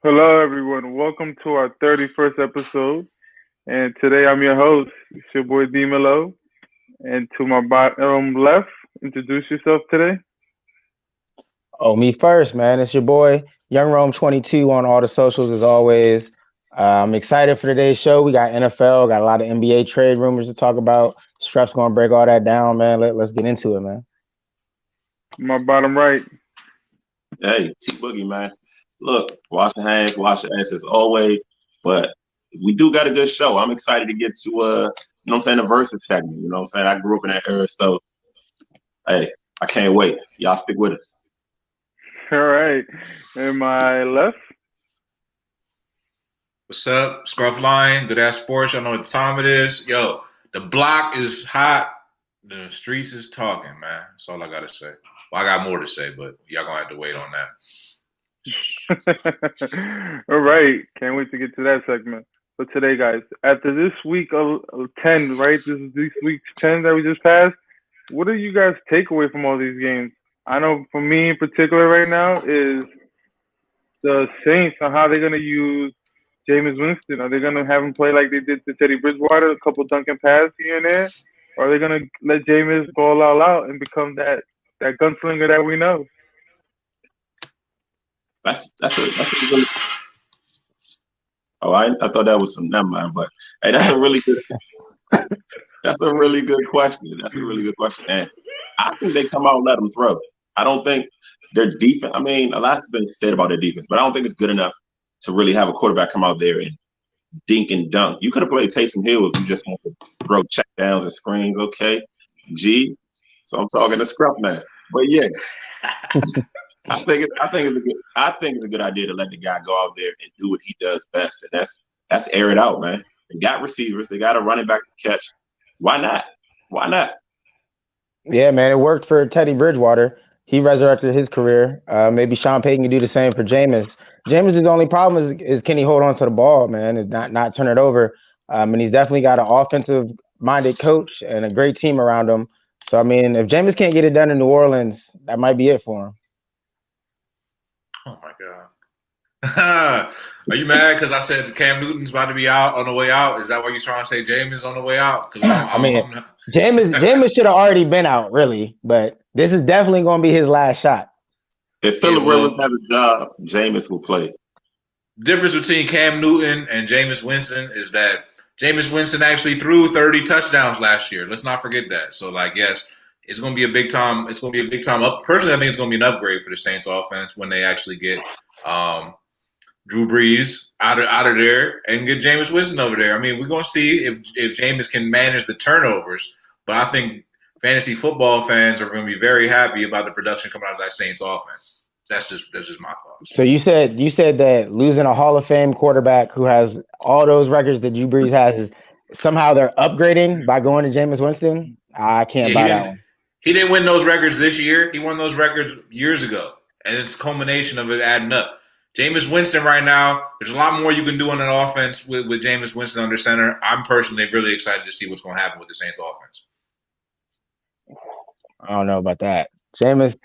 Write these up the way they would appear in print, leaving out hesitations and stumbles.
Hello, everyone. Welcome to our 31st episode. And today I'm your host. It's your boy D Melo. And to my bottom left, introduce yourself today. Oh, me first, man. It's your boy, Young Rome 22 on all the socials as always. I'm excited for today's show. We got NFL, got a lot of NBA trade rumors to talk about. Streff's gonna break all that down, man. Let's get into it, man. My bottom right. Hey, T Boogie, man. Look, wash your hands, wash your ass as always. But we do got a good show. I'm excited to get to the versus segment. You know what I'm saying? I grew up in that era, so hey, I can't wait. Y'all stick with us. All right. And my left. What's up? Scruff Lion, Good Ass Sports. Y'all know what time it is. Yo, the block is hot. The streets is talking, man. That's all I gotta say. Well, I got more to say, but y'all gonna have to wait on All right. Can't wait to get to that segment. So today, guys, after this week of 10, right? This week's 10 that we just passed. What do you guys take away from all these games? I know for me in particular right now is the Saints on how they're going to use Jameis Winston. Are they going to have him play like they did to Teddy Bridgewater, a couple dunking passes here and there? Or are they going to let Jameis ball all out and become that gunslinger that we know? That's a really. Oh, I thought that was some never mind, but hey, that's a really good. That's a really good question. That's a really good question, and I think they come out and let them throw it. I don't think their defense. I mean, a lot's been said about their defense, but I don't think it's good enough to really have a quarterback come out there and dink and dunk. You could have played Taysom Hill if you just want to throw check downs and screens. Okay, G. So I'm talking to Scruff man. But yeah, I think it's a good idea to let the guy go out there and do what he does best, and that's air it out, man. They got receivers, they got a running back to catch. Why not? Why not? Yeah, man, it worked for Teddy Bridgewater. He resurrected his career. Maybe Sean Payton can do the same for Jameis. Jameis' only problem is can he hold on to the ball, man, and not turn it over. And he's definitely got an offensive minded coach and a great team around him. So I mean, if Jameis can't get it done in New Orleans, that might be it for him. that. Oh my god. Are you mad because I said Cam Newton's about to be out on the way out? Is that why you're trying to say Jameis on the way out? Jameis should have already been out, really, but this is definitely going to be his last shot. If Phillip Rivers has a job, Jameis will play. The difference between Cam Newton and Jameis Winston is that Jameis Winston actually threw 30 touchdowns last year. Let's not forget that. So, yes, it's going to be a big time. It's going to be a big time up. Personally, I think it's going to be an upgrade for the Saints offense when they actually get Drew Brees out of there and get Jameis Winston over there. I mean, we're going to see if Jameis can manage the turnovers, but I think fantasy football fans are going to be very happy about the production coming out of that Saints offense. That's just my thoughts. So you said that losing a Hall of Fame quarterback who has all those records that Drew Brees has is somehow they're upgrading by going to Jameis Winston? I can't buy that one. He didn't win those records this year. He won those records years ago, and it's a culmination of it adding up. Jameis Winston right now, there's a lot more you can do on an offense with Jameis Winston under center. I'm personally really excited to see what's going to happen with the Saints offense. I don't know about that. Jameis,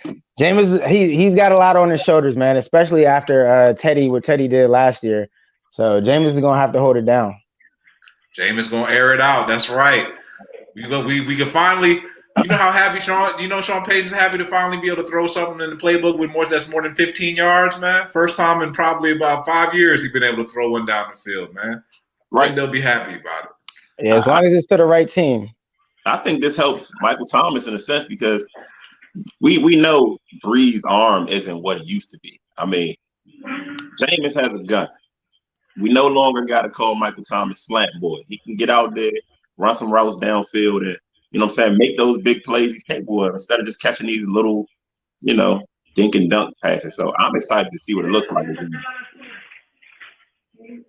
he's got a lot on his shoulders, man, especially after what Teddy did last year. So Jameis is going to have to hold it down. Jameis going to air it out. That's right. We can finally – you know how happy Sean Payton's happy to finally be able to throw something in the playbook that's more than 15 yards, man? First time in probably about 5 years he's been able to throw one down the field, man. Right. They'll be happy about it. Yeah, as long as it's to the right team. I think this helps Michael Thomas in a sense because we know Brees' arm isn't what it used to be. I mean, Jameis has a gun. We no longer got to call Michael Thomas slant boy. He can get out there, run some routes downfield, and you know what I'm saying, make those big plays he's capable of instead of just catching these little, dink and dunk passes. So I'm excited to see what it looks like again.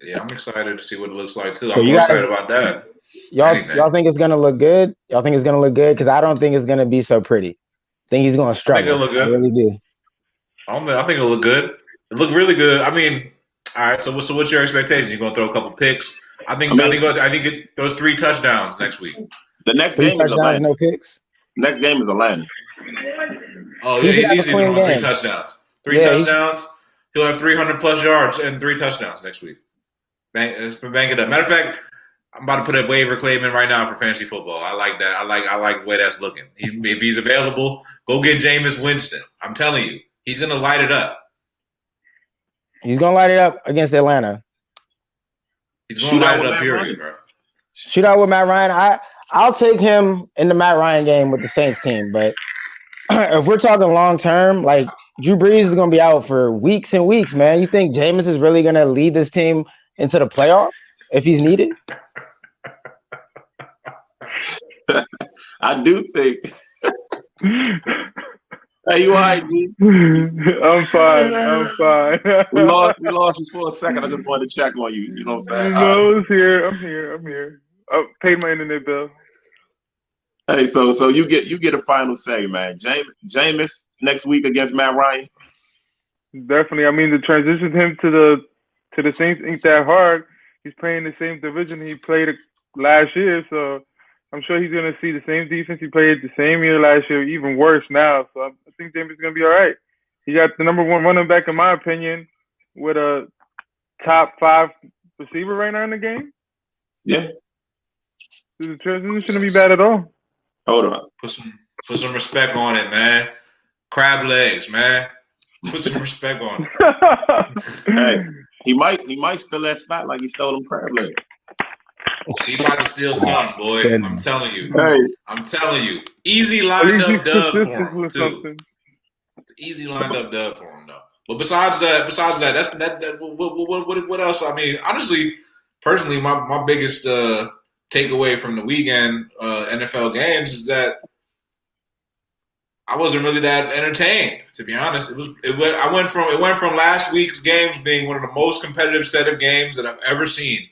Yeah, I'm excited to see what it looks like too. I'm more excited about that. Y'all think it's gonna look good? Y'all think it's gonna look good? Because I don't think it's gonna be so pretty. I think he's gonna struggle. I think it'll look good. I really do. I think it'll look good. It looked really good. I mean, all right. So what's your expectation? You're gonna throw a couple picks? I think it throws 3 touchdowns next week. The next game is Atlanta. No picks. Next game is Atlanta. Oh yeah, he's easily going 3 touchdowns. 3 touchdowns. He'll have 300+ yards and 3 touchdowns next week. Bang it up. Matter of fact, I'm about to put a waiver claim in right now for fantasy football. I like that. I like the way that's looking. If he's available, go get Jameis Winston. I'm telling you, he's gonna light it up. He's gonna light it up against Atlanta. He's gonna light it up, period, bro. Shoot out with Matt Ryan. I'll take him in the Matt Ryan game with the Saints team, but if we're talking long term, like Drew Brees is gonna be out for weeks and weeks, man. You think Jameis is really gonna lead this team into the playoffs if he's needed? I do think. Hey, you all right, G? I'm fine. We lost you for a second. I just wanted to check on you. You know what I'm saying? No, it's here. I'm here. I paid my internet bill. Hey, so you get a final say, man. Jameis next week against Matt Ryan. Definitely. I mean, the transition him to the Saints ain't that hard. He's playing the same division he played last year, so I'm sure he's going to see the same defense he played the same year last year, even worse now. So I think Jameis is going to be all right. He got the number 1 running back, in my opinion, with a top 5 receiver right now in the game. Yeah. The transition shouldn't be bad at all. Hold on. Put some respect on it, man. Crab legs, man. Put some respect on it. Hey, he might steal that spot like he stole them crab legs. He about to steal something, boy. I'm telling you. Hey. I'm telling you. Easy lined up dub for him, too. Easy lined up dub for him, though. But besides that, what else? I mean, honestly, personally, my biggest takeaway from the weekend NFL games is that I wasn't really that entertained, to be honest. It went from last week's games being one of the most competitive set of games that I've ever seen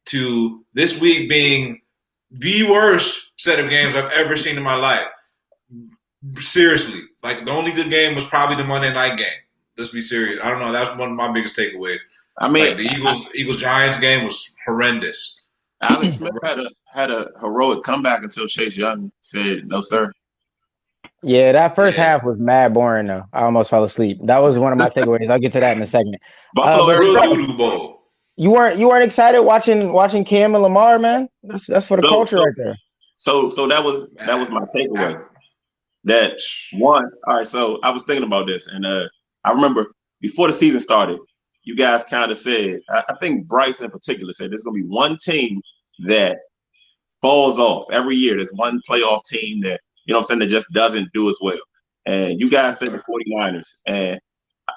to this week being the worst set of games I've ever seen in my life. Seriously. Like, the only good game was probably the Monday night game. Let's be serious. I don't know. That's one of my biggest takeaways. I mean, like the Eagles-Giants game was horrendous. Alex Smith had a heroic comeback until Chase Young said, no, sir. Yeah, that first half was mad boring, though. I almost fell asleep. That was one of my takeaways. I'll get to that in a second. Buffalo You weren't excited watching Cam and Lamar, man? That's for the culture right there. So that was my takeaway. That one. All right. So I was thinking about this, and I remember before the season started, you guys kind of said, I think Bryce in particular said, there's going to be one team that falls off every year. There's one playoff team that, you know what I'm saying, that just doesn't do as well. And you guys said the 49ers. And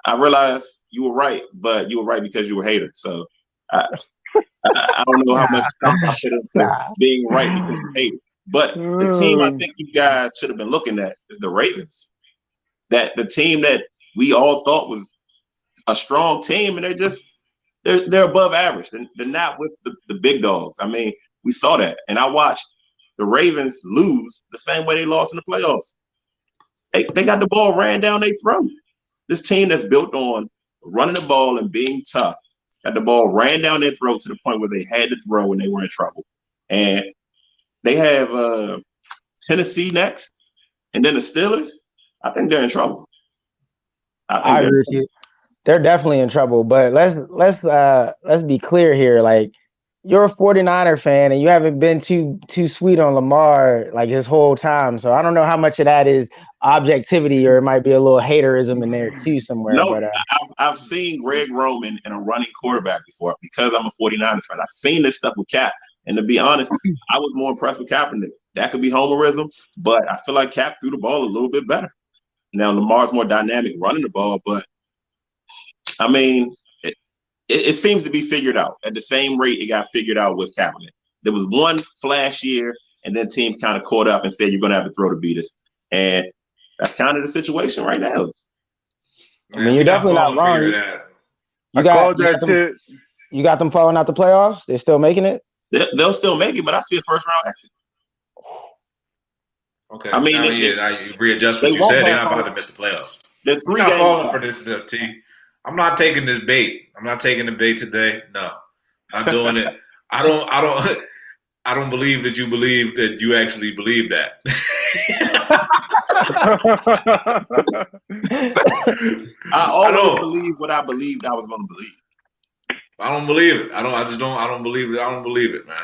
I realized you were right, but you were right because you were a hater. So I don't know how much stuff I should have being right because you hated. But the team I think you guys should have been looking at is the Ravens. That the team that we all thought was a strong team, and they're above average. They're not with the big dogs. I mean, we saw that. And I watched the Ravens lose the same way they lost in the playoffs. They got the ball ran down their throat. This team that's built on running the ball and being tough got the ball ran down their throat to the point where they had to throw when they were in trouble. And they have Tennessee next, and then the Steelers. I think they're in trouble. I agree with you. They're definitely in trouble. But let's be clear here. Like, you're a 49er fan, and you haven't been too sweet on Lamar like his whole time. So I don't know how much of that is objectivity, or it might be a little haterism in there too somewhere. No, but I've seen Greg Roman in a running quarterback before because I'm a 49ers fan. I've seen this stuff with Cap. And to be honest, I was more impressed with Kaepernick. That could be homerism, but I feel like Cap threw the ball a little bit better. Now, Lamar's more dynamic running the ball, but, I mean, it seems to be figured out. At the same rate it got figured out with Kaepernick. There was one flash year, and then teams kind of caught up and said, you're going to have to throw to beat us. And that's kind of the situation right now. I mean, you're definitely not wrong. You got them falling out the playoffs? They're still making it? They'll still make it, but I see a first-round exit. Okay. I mean, you readjust what you said. They're not about to miss the playoffs. They're not falling for this stuff, T. I'm not taking this bait. I'm not taking the bait today. No, I'm doing it. I don't believe that you believe that you actually believe that. I always believed what I believed I was going to believe. I don't believe it. I don't believe it. I don't believe it, man.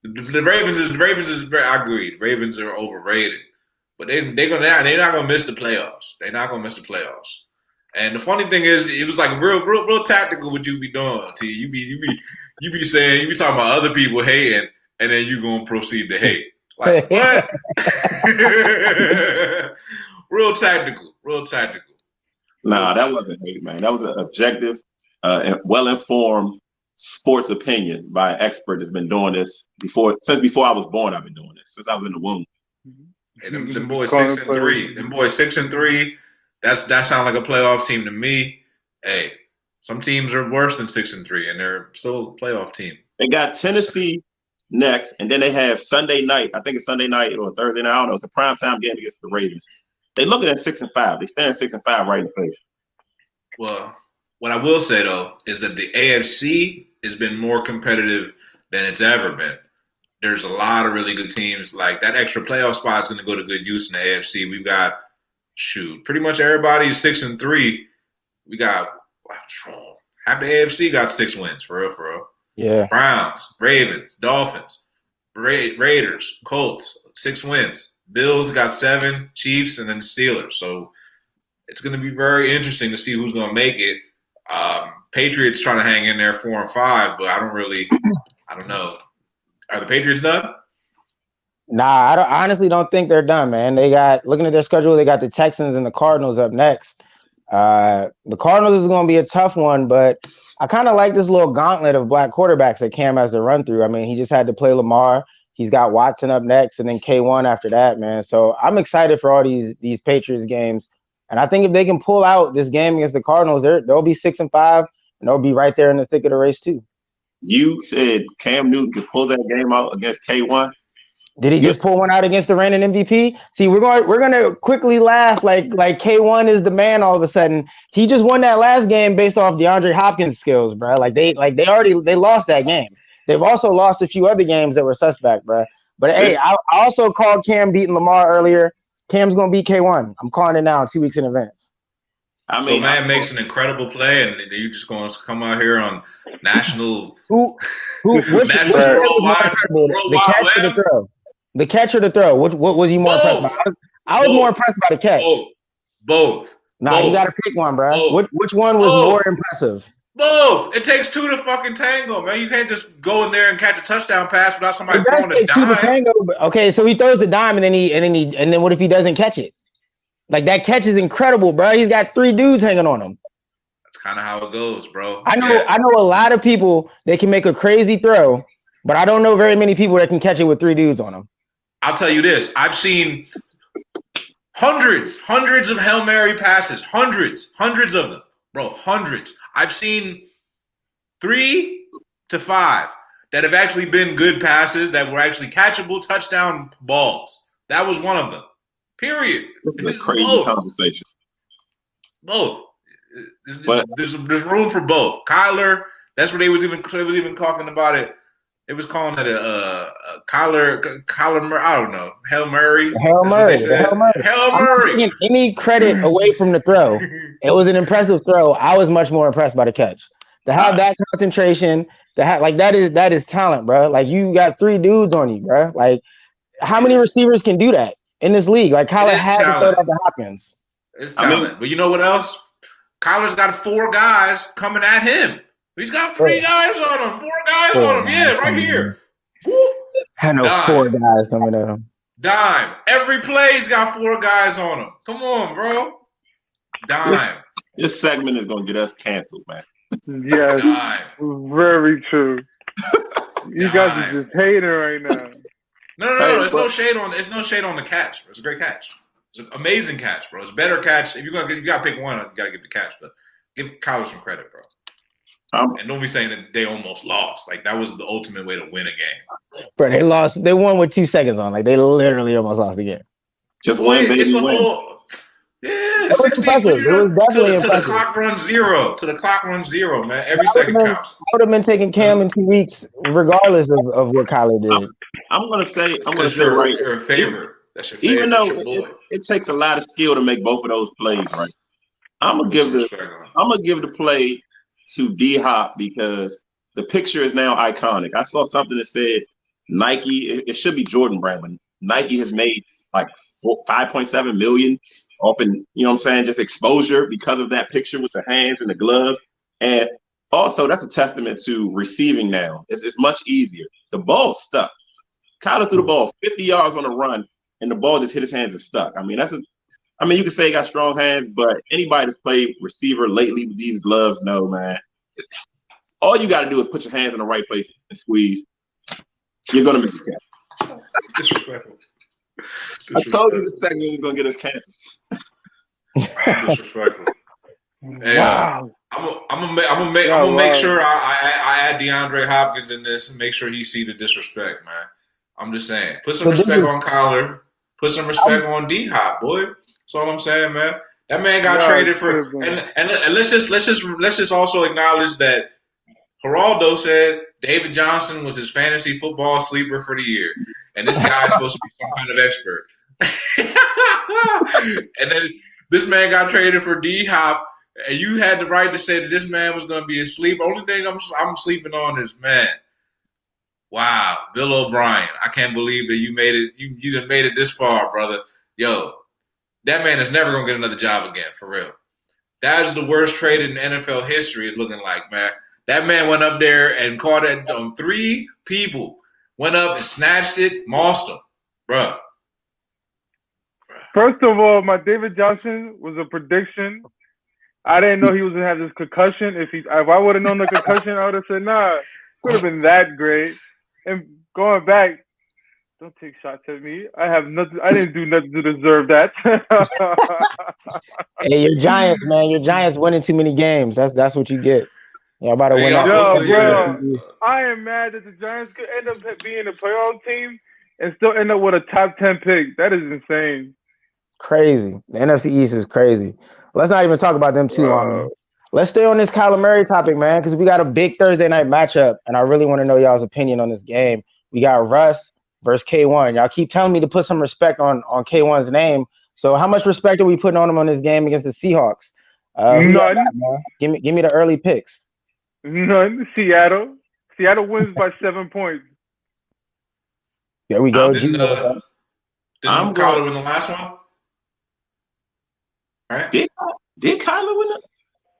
The Ravens is very. I agree. The Ravens are overrated, but they're not gonna miss the playoffs. They're not gonna miss the playoffs. And the funny thing is, it was like real tactical what you be doing. T. You be saying, you be talking about other people hating, and then you gonna proceed to hate. Like what? Real tactical. Nah, that wasn't hate, man. That was an objective, and well-informed sports opinion by an expert that's been doing this since before I was born. I've been doing this since I was in the womb. Hey, them boys 6-3. Them boys 6-3. That sounds like a playoff team to me. Hey, some teams are worse than 6-3, and they're still a playoff team. They got Tennessee next, and then they have Sunday night. I think it's Sunday night or Thursday night. I don't know. It's a primetime game against the Ravens. They looking at 6-5. They stand 6-5 right in the face. Well, what I will say though is that the AFC has been more competitive than it's ever been. There's a lot of really good teams. Like that extra playoff spot is going to go to good use in the AFC. We've got pretty much everybody is 6-3. We got half the AFC got 6 wins for real. Yeah. Browns, Ravens, Dolphins, Raiders, Colts, 6 wins. Bills got 7, Chiefs, and then the Steelers. So it's going to be very interesting to see who's going to make it. Patriots trying to hang in there 4-5, but I don't know. Are the Patriots done? Nah, I honestly don't think they're done, man. Looking at their schedule, they got the Texans and the Cardinals up next. The Cardinals is going to be a tough one, but I kind of like this little gauntlet of black quarterbacks that Cam has to run through. I mean, he just had to play Lamar. He's got Watson up next and then K1 after that, man. So I'm excited for all these Patriots games. And I think if they can pull out this game against the Cardinals, they'll be 6-5 and they'll be right there in the thick of the race too. You said Cam Newton could pull that game out against K1. Did he just pull one out against the reigning MVP? See, we're gonna quickly laugh like K1 is the man all of a sudden. He just won that last game based off DeAndre Hopkins' skills, bro. They lost that game. They've also lost a few other games that were suspect, bro. But hey, I also called Cam beating Lamar earlier. Cam's gonna beat K1. I'm calling it now 2 weeks in advance. I mean, so man makes an incredible play, and you just going to come out here on national. The catch or the throw? The catch or the throw? What was you more impressed by? I was more impressed by the catch. Both. Nah, you got to pick one, bro. Which one was more impressive? Both. It takes 2 to fucking tango, man. You can't just go in there and catch a touchdown pass without somebody throwing a dime. 2 to tango, okay, so he throws the dime and then what if he doesn't catch it? Like that catch is incredible, bro. He's got 3 dudes hanging on him. That's kind of how it goes, bro. I know a lot of people that can make a crazy throw, but I don't know very many people that can catch it with 3 dudes on them. I'll tell you this. I've seen hundreds of Hail Mary passes. Hundreds of them, bro. Hundreds. I've seen 3 to 5 that have actually been good passes that were actually catchable touchdown balls. That was one of them. Period. It's a crazy conversation. Both. There's room for both. Kyler, that's what they was even talking about it. They was calling it a Kyler. I don't know. Hail Murray. Hail Murray. Hail Murray. I'm not taking any credit away from the throw. It was an impressive throw. I was much more impressed by the catch. To have that concentration, that is talent, bro. Like you got 3 dudes on you, bro. Like how many receivers can do that in this league? Like Kyler had to throw that to Hopkins. It's talent. But you know what else? Kyler's got 4 guys coming at him. He's got 3 guys on him, 4 guys on him. Yeah, right here. I know 4 guys coming at him. Dime. Every play's got 4 guys on him. Come on, bro. Dime. This segment is gonna get us canceled, man. Yes, very true. You guys are just hating right now. No. There's no shade on. It's no shade on the catch. It's a great catch. It's an amazing catch, bro. It's a better catch. If you gotta pick one, you gotta give the catch. But give Kyler some credit, bro. And don't be saying that they almost lost. Like that was the ultimate way to win a game. Bro, they lost. They won with 2 seconds on. Like they literally almost lost the game. Just win, baby. It's a win. whole. Yeah, it was impressive. It was definitely impressive. To the clock runs zero, man. Every second counts. I would have been taking Cam in 2 weeks, regardless of what Kyler did. I'm gonna say you're a favorite. That's your even favorite. That's though your boy. it takes a lot of skill to make both of those plays, right? I'm gonna Put some give the respect on him. I'm gonna give the play to D Hop because the picture is now iconic. I saw something that said Nike. It should be Jordan brand, but Nike has made like 5.7 million off in, you know what I'm saying, just exposure because of that picture with the hands and the gloves. And also, that's a testament to receiving now. It's much easier. The ball stuck. Kyler threw the ball 50 yards on a run, and the ball just hit his hands and stuck. I mean, you can say he got strong hands, but anybody that's played receiver lately with these gloves, no, man. All you got to do is put your hands in the right place and squeeze. You're going to make the catch. Disrespectful. I told you the segment was going to get us canceled. Disrespectful. Hey, Wow. I'm gonna make sure I add DeAndre Hopkins in this and make sure he see the disrespect, man. I'm just saying, put some respect on Kyler, put some respect on D Hop, boy. That's all I'm saying, man. That man got traded for, and let's just also acknowledge that Geraldo said David Johnson was his fantasy football sleeper for the year, and this guy is supposed to be some kind of expert. And then this man got traded for D Hop. And you had the right to say that this man was going to be asleep. Only thing I'm sleeping on is, man, wow, Bill O'Brien. I can't believe that you made it. You done made it this far, brother. Yo, that man is never going to get another job again, for real. That is the worst trade in NFL history, it's looking like, man. That man went up there and caught it on 3 people. Went up and snatched it, mossed him, bro. First of all, my David Johnson was a prediction. I didn't know he was gonna have this concussion. If I would have known the concussion, I would have said, nah, it could have been that great. And going back, don't take shots at me. I have nothing. I didn't do nothing to deserve that. Hey, your Giants, man. Your Giants winning too many games. That's what you get. Y'all about to win. Bro, I am mad that the Giants could end up being a playoff team and still end up with a top 10 pick. That is insane. Crazy. The NFC East is crazy. Let's not even talk about them too long, man. Let's stay on this Kyler Murray topic, man, because we got a big Thursday night matchup, and I really want to know y'all's opinion on this game. We got Russ versus K1. Y'all keep telling me to put some respect on K1's name. So how much respect are we putting on him on this game against the Seahawks? None. Give me the early picks. None. Seattle. Seattle wins by 7 points. There we go. Didn't Kyler win the last one? Right? Did Kyler win it?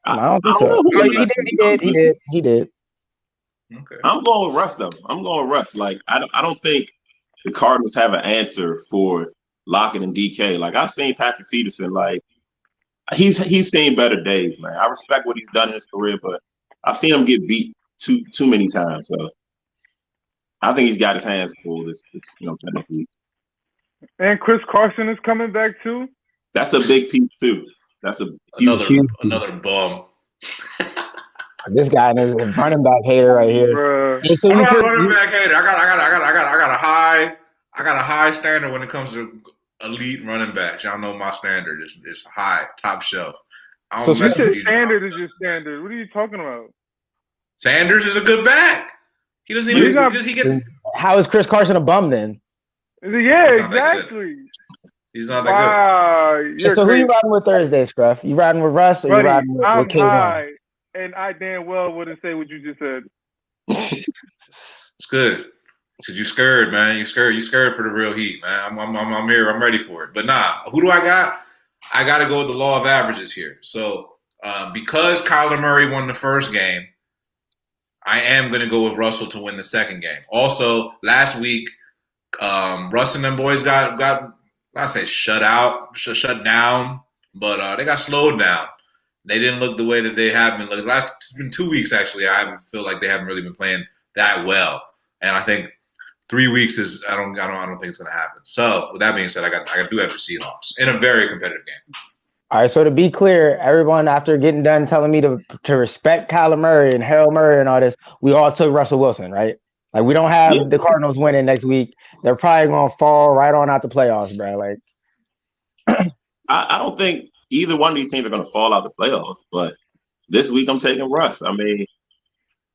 I don't think so. He did. Okay. I'm going with Russ, though. Like, I don't think the Cardinals have an answer for Lockett and DK. Like, I've seen Patrick Peterson. Like, he's seen better days, man. I respect what he's done in his career, but I've seen him get beat too many times. So I think he's got his hands full this week. And Chris Carson is coming back too. That's a big piece too. That's a another bum. This guy is a running back hater right here. Hey, so I'm not a running back hater. I got a high standard when it comes to elite running backs. Y'all know my standard is high, top shelf. I don't mess with these. Standard is your standard. What are you talking about? Sanders is a good back. He doesn't even. How is Chris Carson a bum then? Yeah, exactly. He's not that good. So who you riding with Thursday, Scruff? You riding with Russ or you riding with K1? High, and I damn well wouldn't say what you just said. It's good. Cause you scared, man. You scared for the real heat, man. I'm here. I'm ready for it. But nah, who do I got? I got to go with the law of averages here. So because Kyler Murray won the first game, I am going to go with Russell to win the second game. Also, last week, Russ and them boys got I say shut down, but they got slowed down. They didn't look the way that they have been. It's been 2 weeks actually. I feel like they haven't really been playing that well, and I think 3 weeks is I don't think it's going to happen. So with that being said, I do have the Seahawks in a very competitive game. All right. So to be clear, everyone after getting done telling me to respect Kyler Murray and Harold Murray and all this, we all took Russell Wilson, right? Like we don't have the Cardinals winning next week. They're probably going to fall right on out the playoffs, bro. Like, I don't think either one of these teams are going to fall out the playoffs. But this week, I'm taking Russ. I mean,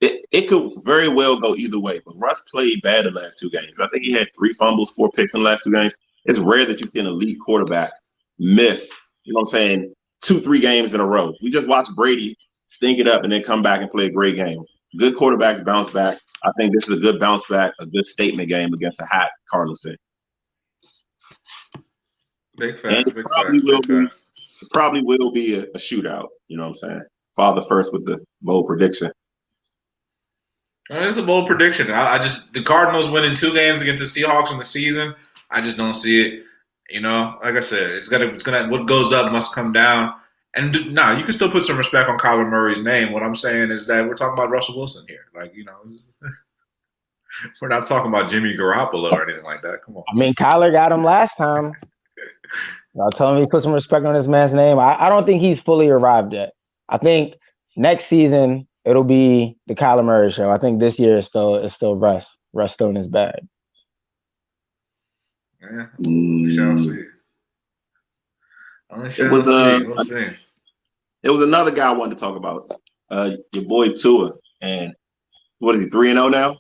it could very well go either way. But Russ played bad the last 2 games. I think he had 3 fumbles, 4 picks in the last 2 games. It's rare that you see an elite quarterback miss, you know what I'm saying, 2-3 games in a row. We just watched Brady stink it up and then come back and play a great game. Good quarterbacks bounce back. I think this is a good bounce back, a good statement game against a hot Cardinals team. Big facts, big facts. It probably will be a shootout, you know what I'm saying? Father first with the bold prediction. It's a bold prediction. I just the Cardinals winning 2 games against the Seahawks in the season. I just don't see it. You know, like I said, it's gonna what goes up must come down. And you can still put some respect on Kyler Murray's name. What I'm saying is that we're talking about Russell Wilson here. Like, you know, we're not talking about Jimmy Garoppolo or anything like that. Come on. I mean, Kyler got him last time. I'll tell him he put some respect on this man's name. I don't think he's fully arrived yet. I think next season it'll be the Kyler Murray show. I think this year it's still Russ still in his bag. Yeah, we shall see. We'll see. It was another guy I wanted to talk about. Your boy Tua, and what is he, 3-0 now?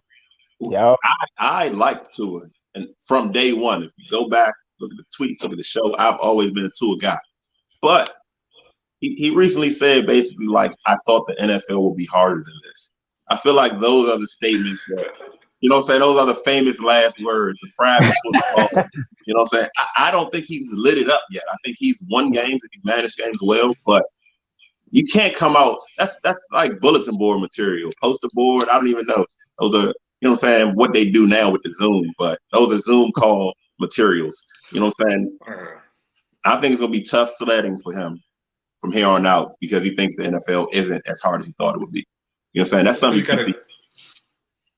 Yeah, I liked Tua, and from day one, if you go back, look at the tweets, look at the show, I've always been a Tua guy. But he recently said basically like, I thought the NFL would be harder than this. I feel like those are the statements that, you know what I'm saying, those are the famous last words, the private football. You know what I'm saying? I don't think he's lit it up yet. I think he's won games and he's managed games well, but you can't come out. That's like bulletin board material, poster board. I don't even know. Those are, you know what I'm saying, what they do now with the Zoom, but those are Zoom call materials. You know what I'm saying? I think it's going to be tough sledding for him from here on out because he thinks the NFL isn't as hard as he thought it would be. You know what I'm saying? That's something he's got a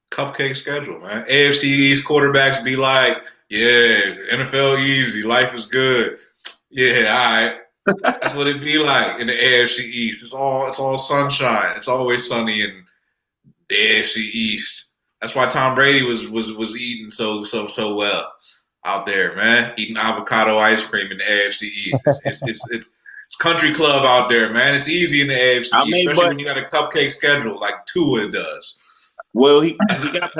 cupcake schedule, man. AFC East quarterbacks be like, yeah, NFL easy, life is good. Yeah, all right. That's what it be like in the AFC East. It's all sunshine. It's always sunny in the AFC East. That's why Tom Brady was eating so well out there, man. Eating avocado ice cream in the AFC East. It's country club out there, man. It's easy in the AFC East, especially when you got a cupcake schedule like Tua does. Well, he got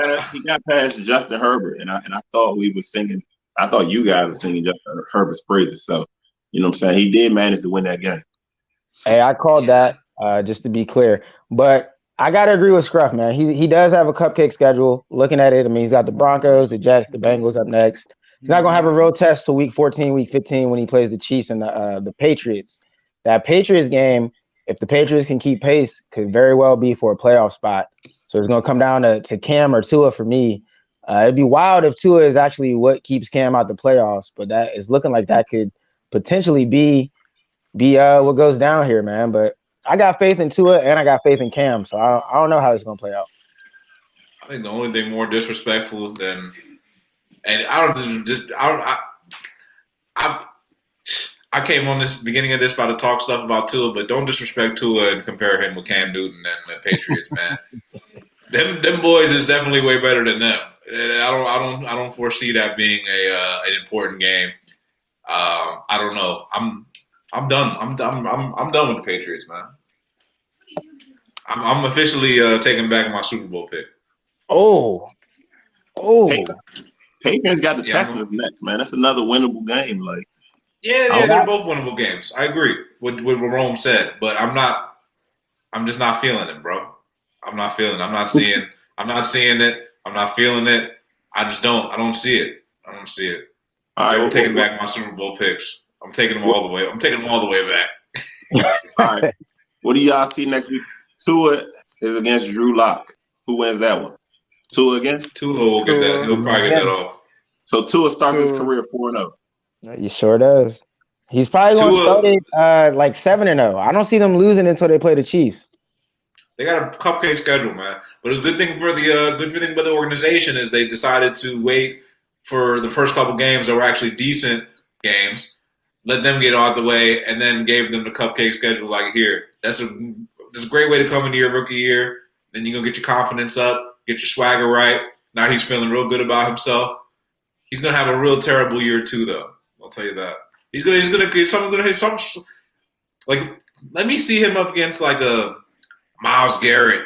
past Justin Herbert, and I thought we were singing. I thought you guys were singing Justin Herbert's praises. So, you know what I'm saying? He did manage to win that game. Hey, I called that, just to be clear. But I got to agree with Scruff, man. He does have a cupcake schedule. Looking at it, I mean, he's got the Broncos, the Jets, the Bengals up next. He's not going to have a real test till week 14, week 15 when he plays the Chiefs and the Patriots. That Patriots game, if the Patriots can keep pace, could very well be for a playoff spot. So it's going to come down to Cam or Tua for me. It'd be wild if Tua is actually what keeps Cam out the playoffs, but that is looking like that could potentially be what goes down here, man. But I got faith in Tua and I got faith in Cam, so I don't know how it's going to play out. I think the only thing more disrespectful than, and I came on this beginning of this about to talk stuff about Tua, but don't disrespect Tua and compare him with Cam Newton and the Patriots, man. Them boys is definitely way better than them. I don't foresee that being an important game. I don't know. I'm done. I'm done with the Patriots, man. I'm officially taking back my Super Bowl pick. Oh. Patriots got the Texans next, man. That's another winnable game. Like, yeah, they're both winnable games. I agree with what Rome said, but I'm just not feeling it, bro. I'm not feeling it. I'm not seeing it. I'm not feeling it. I don't see it. All right, I'm taking back my Super Bowl picks. I'm taking them all the way. I'm taking them all the way back. All right. What do y'all see next week? Tua is against Drew Lock. Who wins that one? Tua again? Tua will get that. He'll probably get that off. So Tua starts his career 4-0. He sure does. He's probably going to start it like 7-0. I don't see them losing until they play the Chiefs. They got a cupcake schedule, man. But it's a good thing for the organization is they decided to wait for the first couple games that were actually decent games, let them get out the way, and then gave them the cupcake schedule. Like here, that's a great way to come into your rookie year. Then you're gonna get your confidence up, get your swagger right. Now he's feeling real good about himself. He's gonna have a real terrible year too, though. I'll tell you that. He's gonna hit some like. Let me see him up against like a Myles Garrett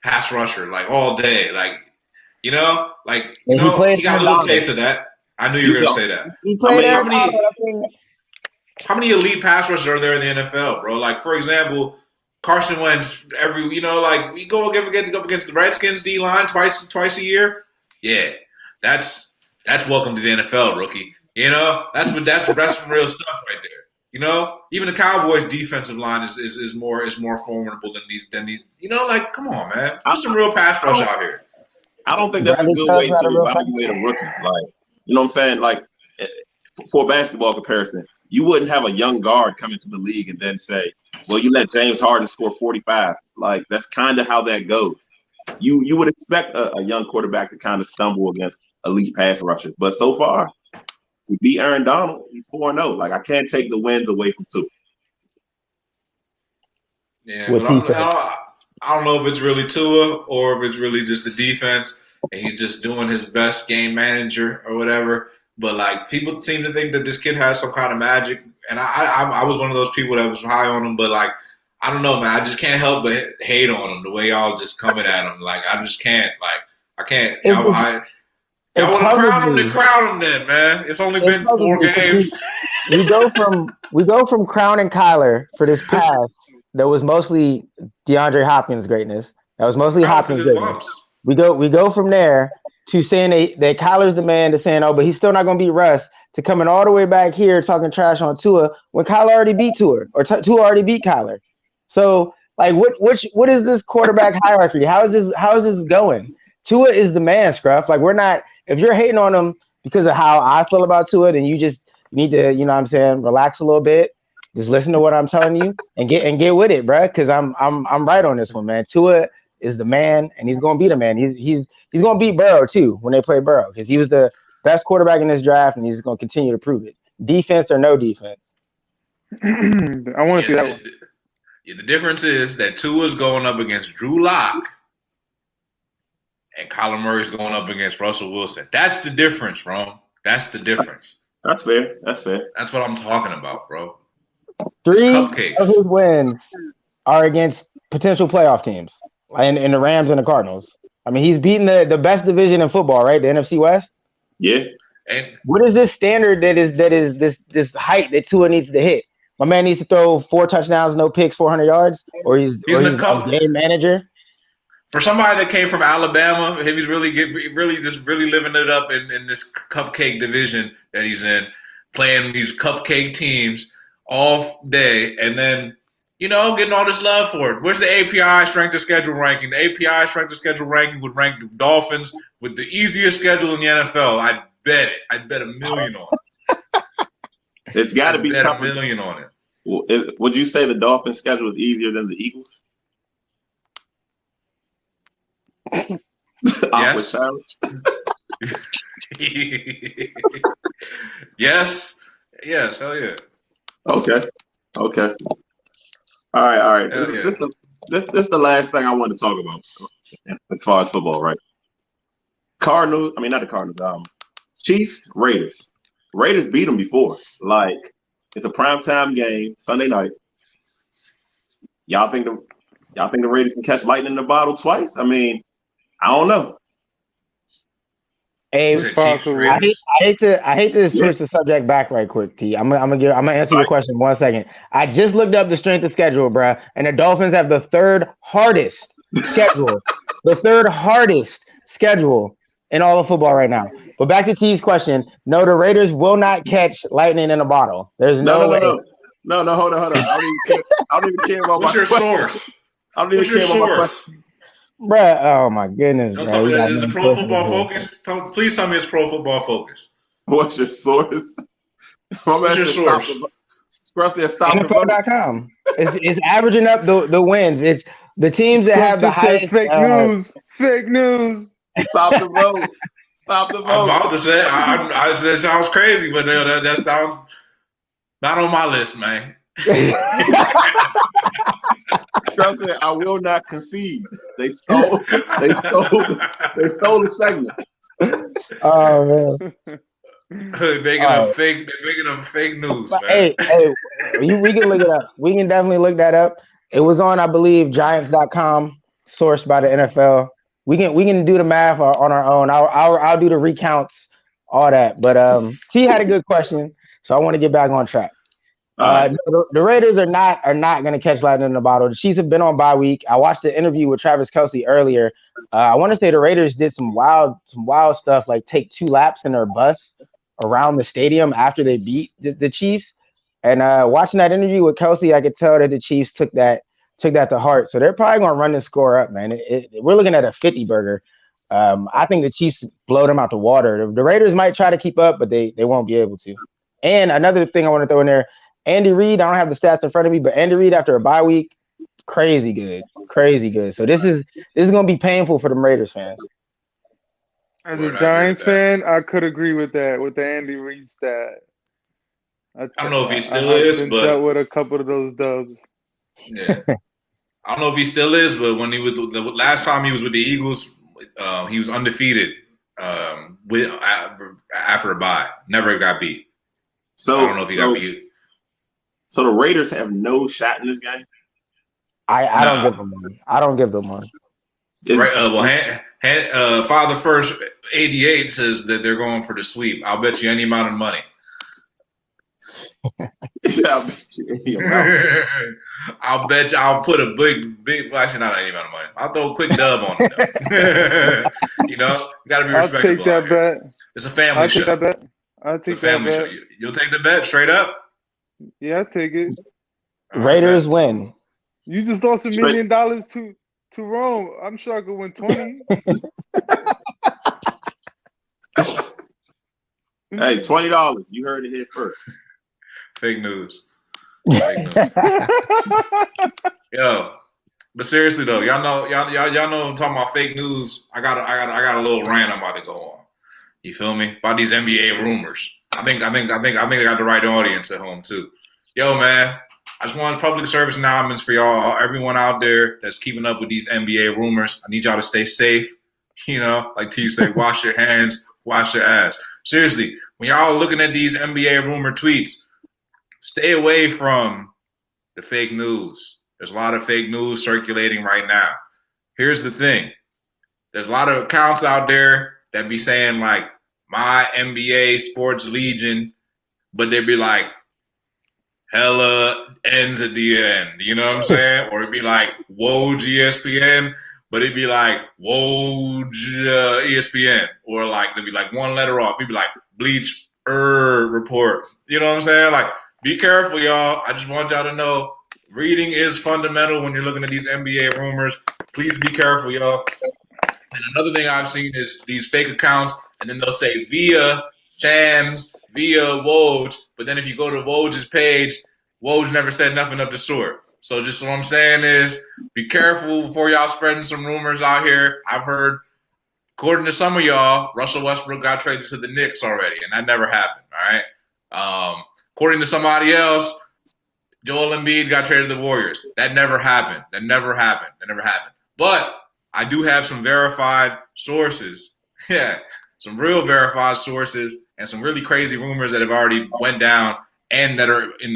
pass rusher like all day, like he got a little taste of that. I knew you were going to say that. He played How many elite pass rushers are there in the NFL, bro? Like, for example, Carson Wentz, we go up against the Redskins D line twice a year. Yeah, that's welcome to the NFL, rookie. That's some real stuff right there. Even the Cowboys' defensive line is more formidable than these. Come on, man, put some real pass rush out here. I don't think that's a good way to evaluate a rookie. Like, you know what I'm saying? Like, for a basketball comparison, you wouldn't have a young guard come into the league and then say, well, you let James Harden score 45. Like, that's kind of how that goes. You would expect a young quarterback to kind of stumble against elite pass rushers. But so far, we beat Aaron Donald. He's 4-0. Like, I can't take the wins away from Tua. Yeah, but I don't know if it's really Tua or if it's really just the defense and he's just doing his best game manager or whatever. But, like, people seem to think that this kid has some kind of magic. And I was one of those people that was high on him. But, like, I don't know, man. I just can't help but hate on him the way y'all just coming at him. Like, I just can't. Like, I can't. Y'all want to crown him, then crown him then, man. It's only been 4 games. We go from crowning Kyler for this pass that was mostly DeAndre Hopkins' greatness. That was mostly Hopkins' greatness. We go from there to saying that Kyler's the man to saying, oh, but he's still not going to beat Russ, to coming all the way back here talking trash on Tua when Kyler already beat Tua, or Tua already beat Kyler. So, like, what is this quarterback hierarchy? How is this going? Tua is the man, Scruff. Like, we're not. If you're hating on him because of how I feel about Tua, then you need to, you know what I'm saying, relax a little bit. Just listen to what I'm telling you and get with it, bro. Because I'm right on this one, man. Tua is the man, and he's gonna be the man. He's gonna beat Burrow too when they play Burrow, because he was the best quarterback in this draft, and he's gonna continue to prove it. Defense or no defense. I want to see that one. Yeah, the difference is that Tua's going up against Drew Lock, and Kyler Murray's going up against Russell Wilson. That's the difference, bro. That's the difference. That's fair. That's what I'm talking about, bro. 3 of his wins are against potential playoff teams, and the Rams and the Cardinals. I mean, he's beaten the best division in football, right? The NFC West. Yeah. And what is this standard that is this height that Tua needs to hit? My man needs to throw 4 touchdowns, no picks, 400 yards, or he's a game manager. For somebody that came from Alabama, he's really living it up in this cupcake division that he's in, playing these cupcake teams all day, and then, getting all this love for it. Where's the API strength of schedule ranking? The API strength of schedule ranking would rank the Dolphins with the easiest schedule in the NFL. I'd bet it. I'd bet $1 million on it. It's got to be tougher. $1 million on it. Well, would you say the Dolphins' schedule is easier than the Eagles? Yes. Yes. Hell yeah. Okay. All right. This is the last thing I want to talk about as far as football, right? Not the Cardinals. Chiefs, Raiders. Raiders beat them before. Like, it's a primetime game, Sunday night. Y'all think the Raiders can catch lightning in the bottle twice? I mean, I don't know. Hey, I hate to switch the subject back right quick, T. I'm gonna answer your question in 1 second. I just looked up the strength of schedule, bruh, and the Dolphins have the third hardest schedule. The third hardest schedule in all of football right now. But back to T's question. No, the Raiders will not catch lightning in a bottle. There's no way. No, hold on. I don't even care about What's your source? I don't even care about my question. Bruh, oh my goodness. Don't tell me that. Is it Pro Football Focus? Please tell me it's Pro Football Focus. What's your source? What's your source? NFL.com. It's averaging up the wins. It's the teams that have the highest. Fake news. Stop the vote. I'm about to say, that sounds crazy, but that sounds not on my list, man. I will not concede. They stole the segment. Oh man. They're making up fake news, man. Hey, we can look it up. We can definitely look that up. It was on, I believe, Giants.com, sourced by the NFL. We can do the math on our own. I'll do the recounts all that. But T had a good question, so I want to get back on track. Right. The Raiders are not going to catch lightning in the bottle. The Chiefs have been on bye week. I watched the interview with Travis Kelce earlier. I want to say the Raiders did some wild stuff, like take 2 laps in their bus around the stadium after they beat the Chiefs. And watching that interview with Kelce, I could tell that the Chiefs took that to heart. So they're probably going to run the score up, man. We're looking at a 50 burger. I think the Chiefs blow them out the water. The Raiders might try to keep up, but they won't be able to. And another thing I want to throw in there, Andy Reid, I don't have the stats in front of me, but Andy Reid after a bye week, crazy good. So this is going to be painful for the Raiders fans. As a Giants fan, I could agree with that, with the Andy Reid stat. I don't know if he still I've is, been but dealt with a couple of those dubs. Yeah, I don't know if he still is, but when he was the last time he was with the Eagles, he was undefeated with after a bye. Never got beat. So I don't know if he got beat. So the Raiders have no shot in this game. I don't give them one. I don't give them one. Right. Father First 88 says that they're going for the sweep. I'll bet you any amount of money. I'll bet you. I'll put a big. Well, actually, not any amount of money. I'll throw a quick dub on it. You got to be respectable. I'll take that bet. It's a family show. I'll take that bet. I'll take it's a family that bet. show. You'll take the bet straight up. Yeah, I'll take it. Raiders win. You just lost $1 million to Rome. I'm sure I could win 20. Hey, $20. You heard it here first. Fake news. Yo, but seriously though, y'all know I'm talking about fake news. I got a little rant I'm about to go on. You feel me? About these NBA rumors. I think I got the right audience at home too. Yo, man, I just want public service announcements for y'all, everyone out there that's keeping up with these NBA rumors. I need y'all to stay safe. Like T say, wash your hands, wash your ass. Seriously, when y'all looking at these NBA rumor tweets, stay away from the fake news. There's a lot of fake news circulating right now. Here's the thing. There's a lot of accounts out there that be saying like my NBA Sports Legion, but they'd be like hella ends at the end. You know what I'm saying? Or it'd be like Woj ESPN, but it'd be like Woj ESPN. Or like they'd be like one letter off. It'd be like Bleach Report. You know what I'm saying? Like, be careful, y'all. I just want y'all to know reading is fundamental when you're looking at these NBA rumors. Please be careful, y'all. And another thing I've seen is these fake accounts, and then they'll say via Shams, via Woj. But then if you go to Woj's page, Woj never said nothing of the sort. So just what I'm saying is be careful before y'all spreading some rumors out here. I've heard, according to some of y'all, Russell Westbrook got traded to the Knicks already, and that never happened, all right? According to somebody else, Joel Embiid got traded to the Warriors. That never happened. But I do have some verified sources. Yeah, some real verified sources and some really crazy rumors that have already went down and that are in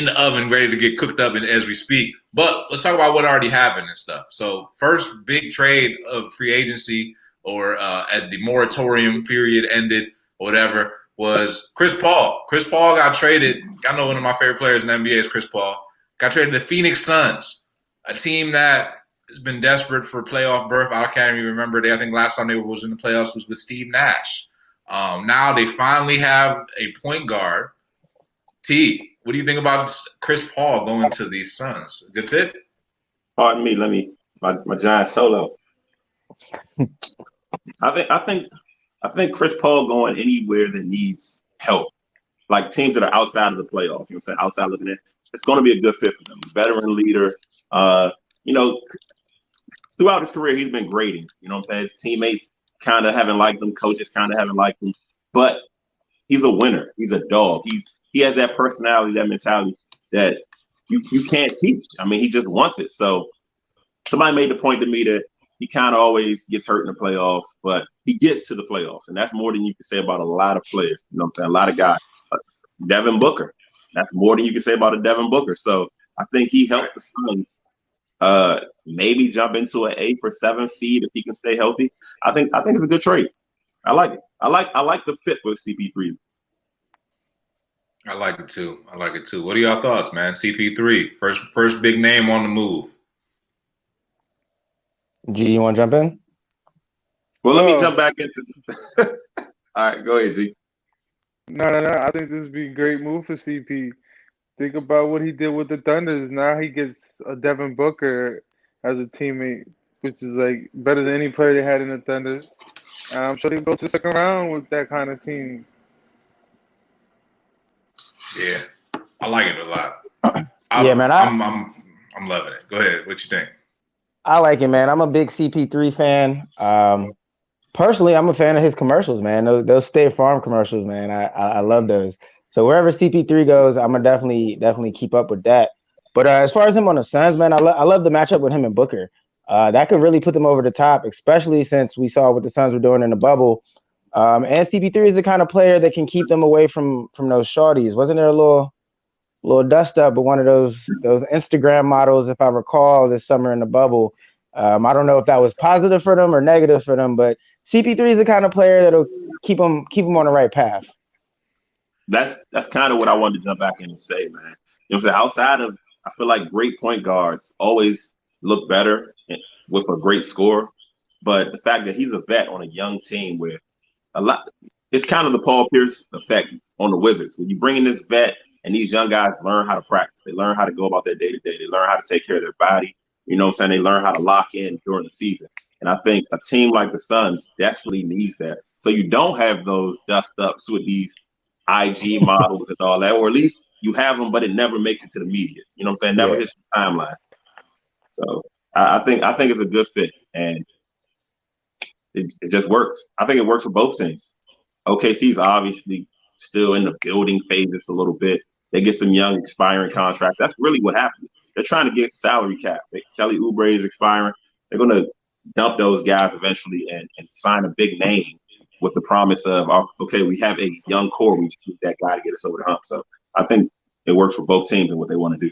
the oven ready to get cooked up as we speak. But let's talk about what already happened and stuff. So first big trade of free agency, or as the moratorium period ended or whatever, was Chris Paul. Chris Paul got traded. Y'all know one of my favorite players in the NBA is Chris Paul. Got traded to the Phoenix Suns, a team that has been desperate for playoff berth. I can't even remember. I think last time they was in the playoffs was with Steve Nash. Now they finally have a point guard. T, what do you think about Chris Paul going to the Suns? Good fit? Pardon me. My giant solo. I think Chris Paul going anywhere that needs help, like teams that are outside of the playoffs, you know what I'm saying, outside looking in, it's going to be a good fit for them. Veteran leader, throughout his career, he's been grading, you know what I'm saying? His teammates kind of haven't liked him, coaches kind of haven't liked him, but he's a winner. He's a dog. He has that personality, that mentality that you can't teach. I mean, he just wants it. So somebody made the point to me that he kind of always gets hurt in the playoffs, but he gets to the playoffs. And that's more than you can say about a lot of players. You know what I'm saying? A lot of guys. Devin Booker. That's more than you can say about a Devin Booker. So I think he helps the Suns Maybe jump into an 8th or 7th seed if he can stay healthy. I think it's a good trade. I like it. I like the fit for CP3. I like it too. What are y'all thoughts, man? CP3, first big name on the move. G, you want to jump in? Well, let me jump back into. All right, go ahead, G. No. I think this would be a great move for CP. Think about what he did with the Thunders. Now he gets a Devin Booker as a teammate, which is like better than any player they had in the Thunders. And I'm sure they go to the second round with that kind of team. Yeah, I like it a lot. Yeah, man. I'm loving it. Go ahead. What you think? I like it, man. I'm a big CP3 fan. Personally, I'm a fan of his commercials, man. Those State Farm commercials, man. I love those. So wherever CP3 goes, I'm gonna definitely keep up with that. But as far as him on the Suns, man, I love the matchup with him and Booker. That could really put them over the top, especially since we saw what the Suns were doing in the bubble. And CP3 is the kind of player that can keep them away from those shorties. Wasn't there a little dust up with one of those Instagram models, if I recall, this summer in the bubble? I don't know if that was positive for them or negative for them, but CP3 is the kind of player that'll keep them on the right path. That's kind of what I wanted to jump back in and say, man. You know what I'm saying? Outside of, I feel like great point guards always look better with a great score. But the fact that he's a vet on a young team with a lot, it's kind of the Paul Pierce effect on the Wizards. When you bring in this vet and these young guys learn how to practice, they learn how to go about their day-to-day, they learn how to take care of their body. You know what I'm saying? They learn how to lock in during the season. And I think a team like the Suns desperately needs that. So you don't have those dust-ups with these IG models and all that, or at least you have them, but it never makes it to the media. You know what I'm saying? Never hits the timeline. So I think it's a good fit, and it just works. I think it works for both teams. OKC's obviously still in the building phases a little bit. They get some young expiring contracts. That's really what happened. They're trying to get salary cap. Kelly Oubre is expiring. They're going to dump those guys eventually and sign a big name with the promise of, okay, we have a young core. We just need that guy to get us over the hump. So I think it works for both teams and what they want to do.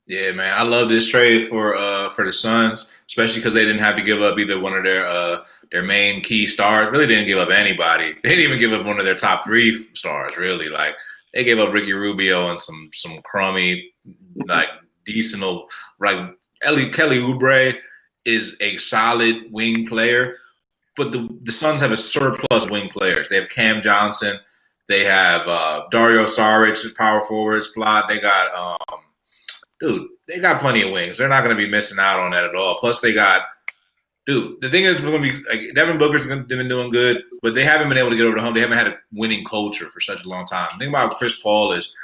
Yeah, man, I love this trade for the Suns, especially because they didn't have to give up either one of their main key stars. Really didn't give up anybody. They didn't even give up one of their top 3 stars. Really, like they gave up Ricky Rubio and some crummy, like decent, like Kelly Oubre is a solid wing player, but the Suns have a surplus of wing players. They have Cam Johnson, they have Dario Saric, power forward slot. They got they got plenty of wings. They're not going to be missing out on that at all. Plus, they got the thing is, we're going to be like Devin Booker's been doing good, but they haven't been able to get over the hump. They haven't had a winning culture for such a long time. The thing about Chris Paul is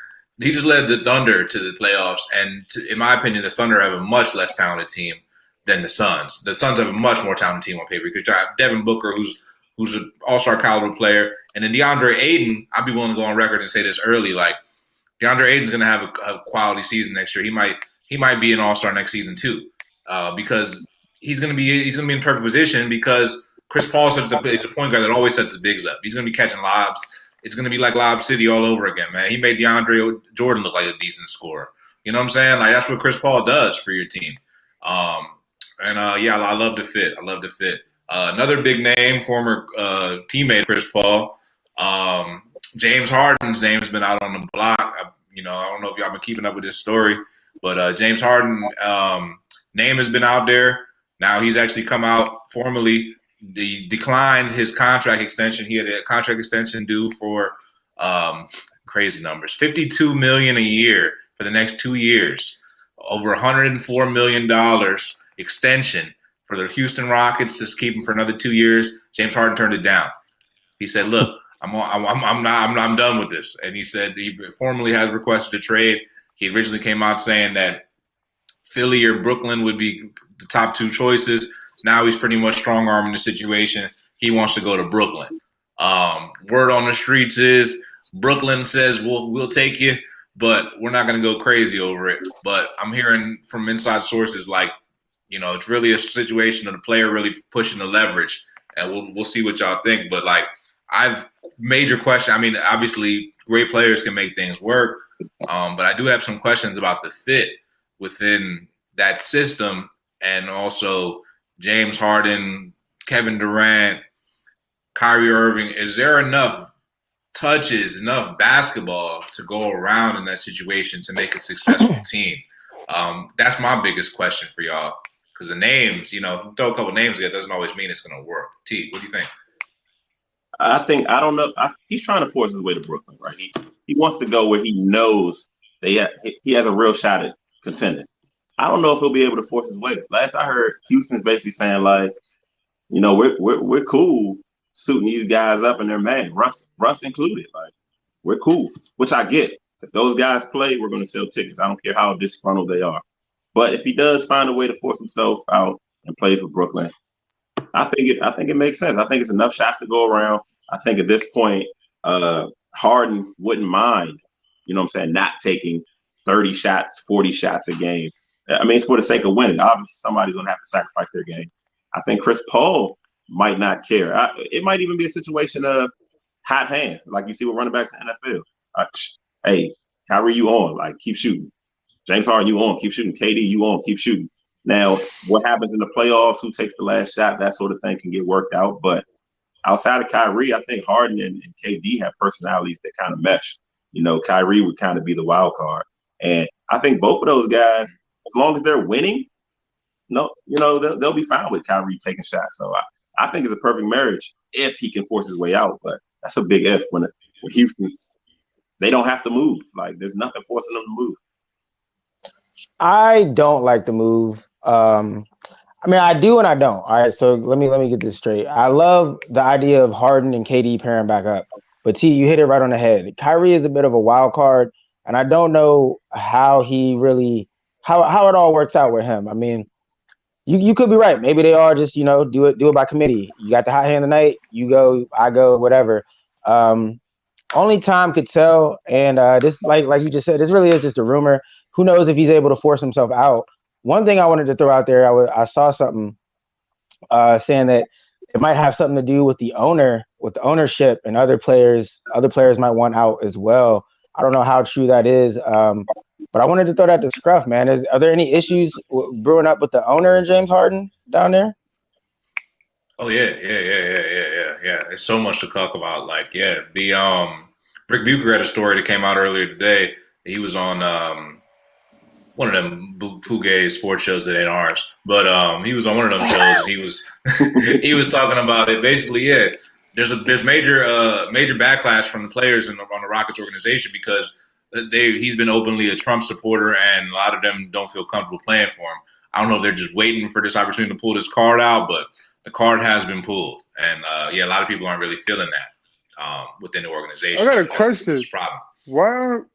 he just led the Thunder to the playoffs, and in my opinion, the Thunder have a much less talented team than the Suns. The Suns have a much more talented team on paper. Because you have Devin Booker, who's an all-star caliber player, and then DeAndre Ayton. I'd be willing to go on record and say this early, like DeAndre Ayton's going to have a quality season next year. He might be an all-star next season too, because he's going to be in perfect position because Chris Paul is a point guard that always sets his bigs up. He's going to be catching lobs. It's going to be like Lob City all over again, man. He made DeAndre Jordan look like a decent scorer. You know what I'm saying? Like that's what Chris Paul does for your team. I love the fit. Another big name, former teammate Chris Paul. James Harden's name has been out on the block. I don't know if y'all been keeping up with this story, but James Harden name has been out there. Now he's actually come out formally. Declined his contract extension. He had a contract extension due for crazy numbers, $52 million a year for the next 2 years, over $104 million extension for the Houston Rockets to keep him for another 2 years. James Harden turned it down. He said, "Look, I'm done with this." And he said he formally has requested a trade. He originally came out saying that Philly or Brooklyn would be the top 2 choices. Now he's pretty much strong-arming the situation. He wants to go to Brooklyn. Word on the streets is Brooklyn says we'll take you, but we're not going to go crazy over it. But I'm hearing from inside sources like, it's really a situation of the player really pushing the leverage, and we'll see what y'all think. But like, I've major question. I mean, obviously, great players can make things work, but I do have some questions about the fit within that system, and also James Harden, Kevin Durant, Kyrie Irving, is there enough touches, enough basketball to go around in that situation to make a successful team? That's my biggest question for y'all. Because the names, throw a couple names together doesn't always mean it's going to work. T, what do you think? I don't know. He's trying to force his way to Brooklyn, right? He wants to go where he knows that he has a real shot at contending. I don't know if he'll be able to force his way. Last I heard, Houston's basically saying like, we're cool suiting these guys up and they're mad, Russ included. Like, we're cool, which I get. If those guys play, we're going to sell tickets. I don't care how disgruntled they are. But if he does find a way to force himself out and plays for Brooklyn, I think it makes sense. I think it's enough shots to go around. I think at this point, Harden wouldn't mind, not taking 30 shots, 40 shots a game. I mean, it's for the sake of winning. Obviously, somebody's going to have to sacrifice their game. I think Chris Paul might not care. It might even be a situation of hot hand, like you see with running backs in the NFL. Hey, Kyrie, you on? Like, keep shooting. James Harden, you on? Keep shooting. KD, you on? Keep shooting. Now, what happens in the playoffs? Who takes the last shot? That sort of thing can get worked out. But outside of Kyrie, I think Harden and KD have personalities that kind of mesh. Kyrie would kind of be the wild card, and I think both of those guys, as long as they're winning, they'll be fine with Kyrie taking shots. So I think it's a perfect marriage if he can force his way out. But that's a big if when Houston's, they don't have to move. Like, there's nothing forcing them to move. I don't like the move. I mean, I do and I don't. All right, so let me get this straight. I love the idea of Harden and KD pairing back up, but T, you hit it right on the head. Kyrie is a bit of a wild card, and I don't know how he really how it all works out with him. I mean, you could be right. Maybe they are just do it by committee. You got the hot hand tonight. You go, I go, whatever. Only time could tell. And this, like you just said, this really is just a rumor. Who knows if he's able to force himself out? One thing I wanted to throw out there, I saw something saying that it might have something to do with the ownership, and other players might want out as well. I don't know how true that is, but I wanted to throw that to Scruff, man. Are there any issues brewing up with the owner and James Harden down there? Oh yeah. There's so much to talk about. Like, the Rick Bucher had a story that came out earlier today. He was on one of them Fugazi sports shows that ain't ours, but he was on one of them shows. And he was was talking about it. Basically, there's major backlash from the players on the Rockets organization because he's been openly a Trump supporter, and a lot of them don't feel comfortable playing for him. I don't know if they're just waiting for this opportunity to pull this card out, but the card has been pulled, and a lot of people aren't really feeling that within the organization. I got a question. Problem.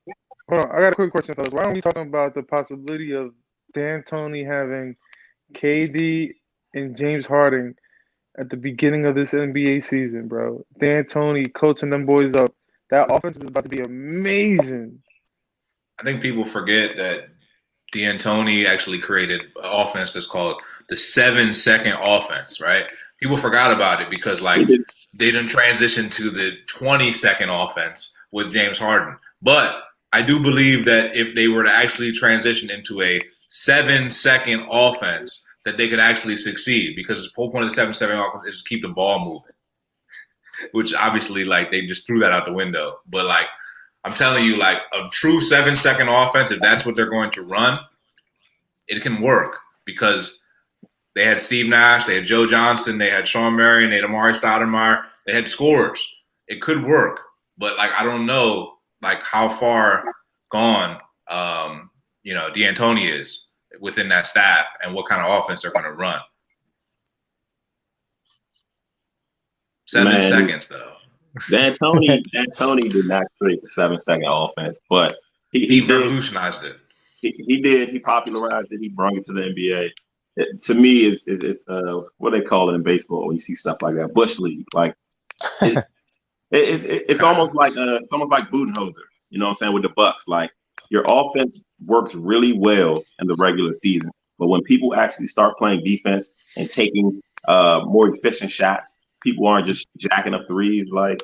Hold on, I got a quick question, fellas. Why aren't we talking about the possibility of D'Antoni having KD and James Harden at the beginning of this NBA season, bro? D'Antoni coaching them boys up. That offense is about to be amazing. I think people forget that D'Antoni actually created an offense that's called the 7-second offense, right? People forgot about it because, like, they didn't transition to the 20-second offense with James Harden. But I do believe that if they were to actually transition into a 7-second offense, that they could actually succeed, because the whole point of the 7-second offense is to keep the ball moving, which obviously, like, they just threw that out the window. But, like, I'm telling you, like, a true 7-second offense, if that's what they're going to run, it can work, because they had Steve Nash, they had Joe Johnson, they had Sean Marion, they had Amari Stoudemire, they had scorers. It could work, but, like, I don't know, like, how far gone, D'Antoni is within that staff and what kind of offense they're going to run. 7 seconds, though. D'Antoni did not create the 7-second offense, but he revolutionized it. He did. He popularized it. He brought it to the NBA. To me, is what they call it in baseball when you see stuff like that, bush league. Like, it's almost like Budenholzer. You know what I'm saying, with the Bucks. Like, your offense works really well in the regular season, but when people actually start playing defense and taking more efficient shots, people aren't just jacking up threes. Like,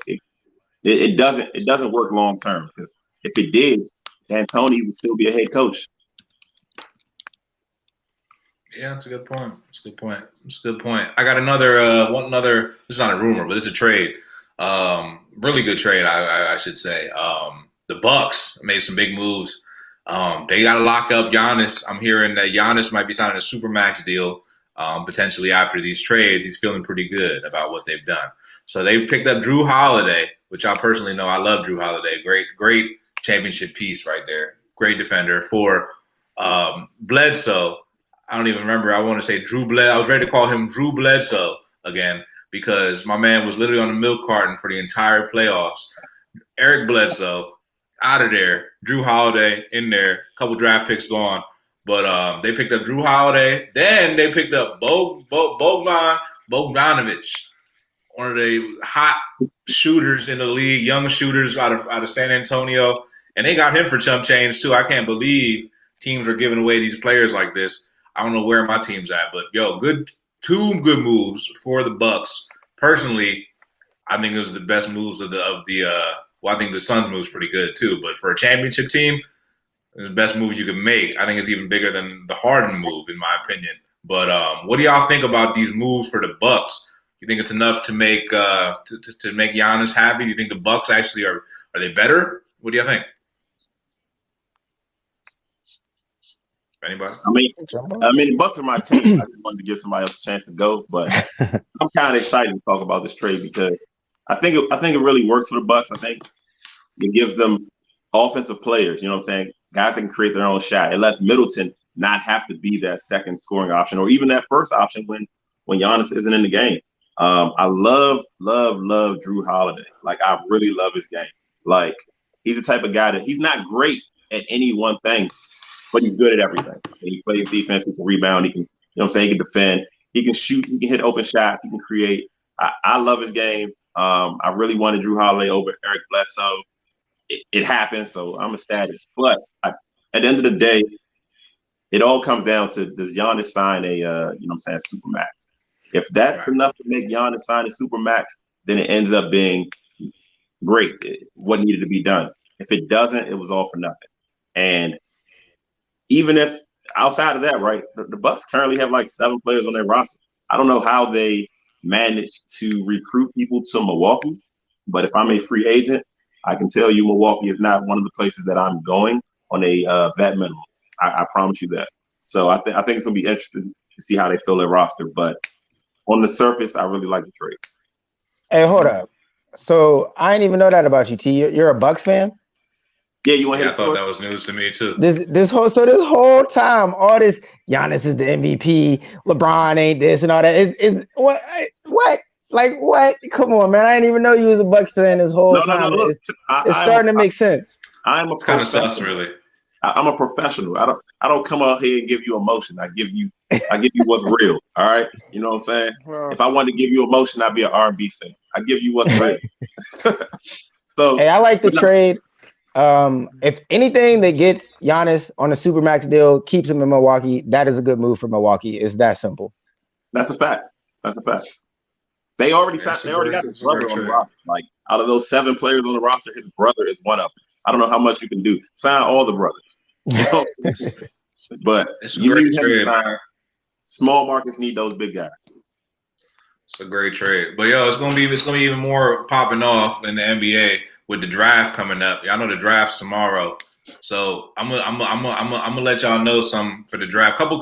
it doesn't work long term, because if it did, D'Antoni would still be a head coach. Yeah, that's a good point. That's a good point. I got another one other. This is not a rumor, but it's a trade. Really good trade, I should say. The Bucks made some big moves. They got to lock up Giannis. I'm hearing that Giannis might be signing a supermax deal potentially after these trades. He's feeling pretty good about what they've done. So they picked up Drew Holiday, which I personally know I love Drew Holiday. Great championship piece right there. Great defender for Bledsoe. I don't even remember. I want to say Drew Bled. I was ready to call him Drew Bledsoe again because my man was literally on the milk carton for the entire playoffs. Eric Bledsoe out of there. Drew Holiday in there. A couple draft picks gone. But they picked up Drew Holiday. Then they picked up Bogdanovich, one of the hot shooters in the league, young shooters out of San Antonio. And they got him for chump change, too. I can't believe teams are giving away these players like this. I don't know where my team's at, but two good moves for the Bucks. Personally, I think it was the best moves of the. Well, I think the Suns move's pretty good too, but for a championship team, it's the best move you can make. I think it's even bigger than the Harden move, in my opinion. But what do y'all think about these moves for the Bucks? You think it's enough to make to make Giannis happy? Do you think the Bucks actually are they better? What do you think? Anybody? I mean, the Bucks are my team. I just wanted to give somebody else a chance to go, but I'm kind of excited to talk about this trade because I think it really works for the Bucks. I think it gives them offensive players. You know what I'm saying? Guys that can create their own shot. It lets Middleton not have to be that second scoring option or even that first option when Giannis isn't in the game. I love Drew Holiday. Like, I really love his game. Like, he's the type of guy that he's not great at any one thing, but he's good at everything. He plays defense, he can rebound, he can, you know what I'm saying, he can defend, he can shoot, he can hit open shots, he can create. I love his game. I really wanted Drew Holiday over Eric Bledsoe. It happened, so I'm ecstatic. But at the end of the day, it all comes down to, does Giannis sign a supermax? If that's enough to make Giannis sign a supermax, then it ends up being great. What needed to be done. If it doesn't, it was all for nothing. And even if outside of that, right, the Bucks currently have like 7 players on their roster. I don't know how they managed to recruit people to Milwaukee, but if I'm a free agent, I can tell you Milwaukee is not one of the places that I'm going on a vet minimum. I promise you that. So I think it's gonna be interesting to see how they fill their roster. But on the surface, I really like the trade. Hey, hold up. So I didn't even know that about you, T. You're a Bucks fan? Yeah, you want to I thought that was news to me too. This whole time, all this Giannis is the MVP, LeBron ain't this and all that. Is what? Like what? Come on, man! I didn't even know you was a Bucks fan this whole time. No, look, it's starting to make sense. I'm a kind of sus, really. I'm a professional. I don't come out here and give you emotion. I give you what's real. All right, you know what I'm saying? Well, if I wanted to give you emotion, I'd be an R&B singer. I give you what's real. So, hey, I like the trade. If anything that gets Giannis on a supermax deal keeps him in Milwaukee, that is a good move for Milwaukee. It's that simple. That's a fact. They already got his brother on the roster. Like, out of those 7 players on the roster, his brother is one of them. I don't know how much you can do. Sign all the brothers. You know? But you need him to sign. Small markets need those big guys. It's a great trade. But it's gonna be even more popping off in the NBA with the draft coming up. Y'all know the draft's tomorrow. So I'm gonna let y'all know some for the draft. Couple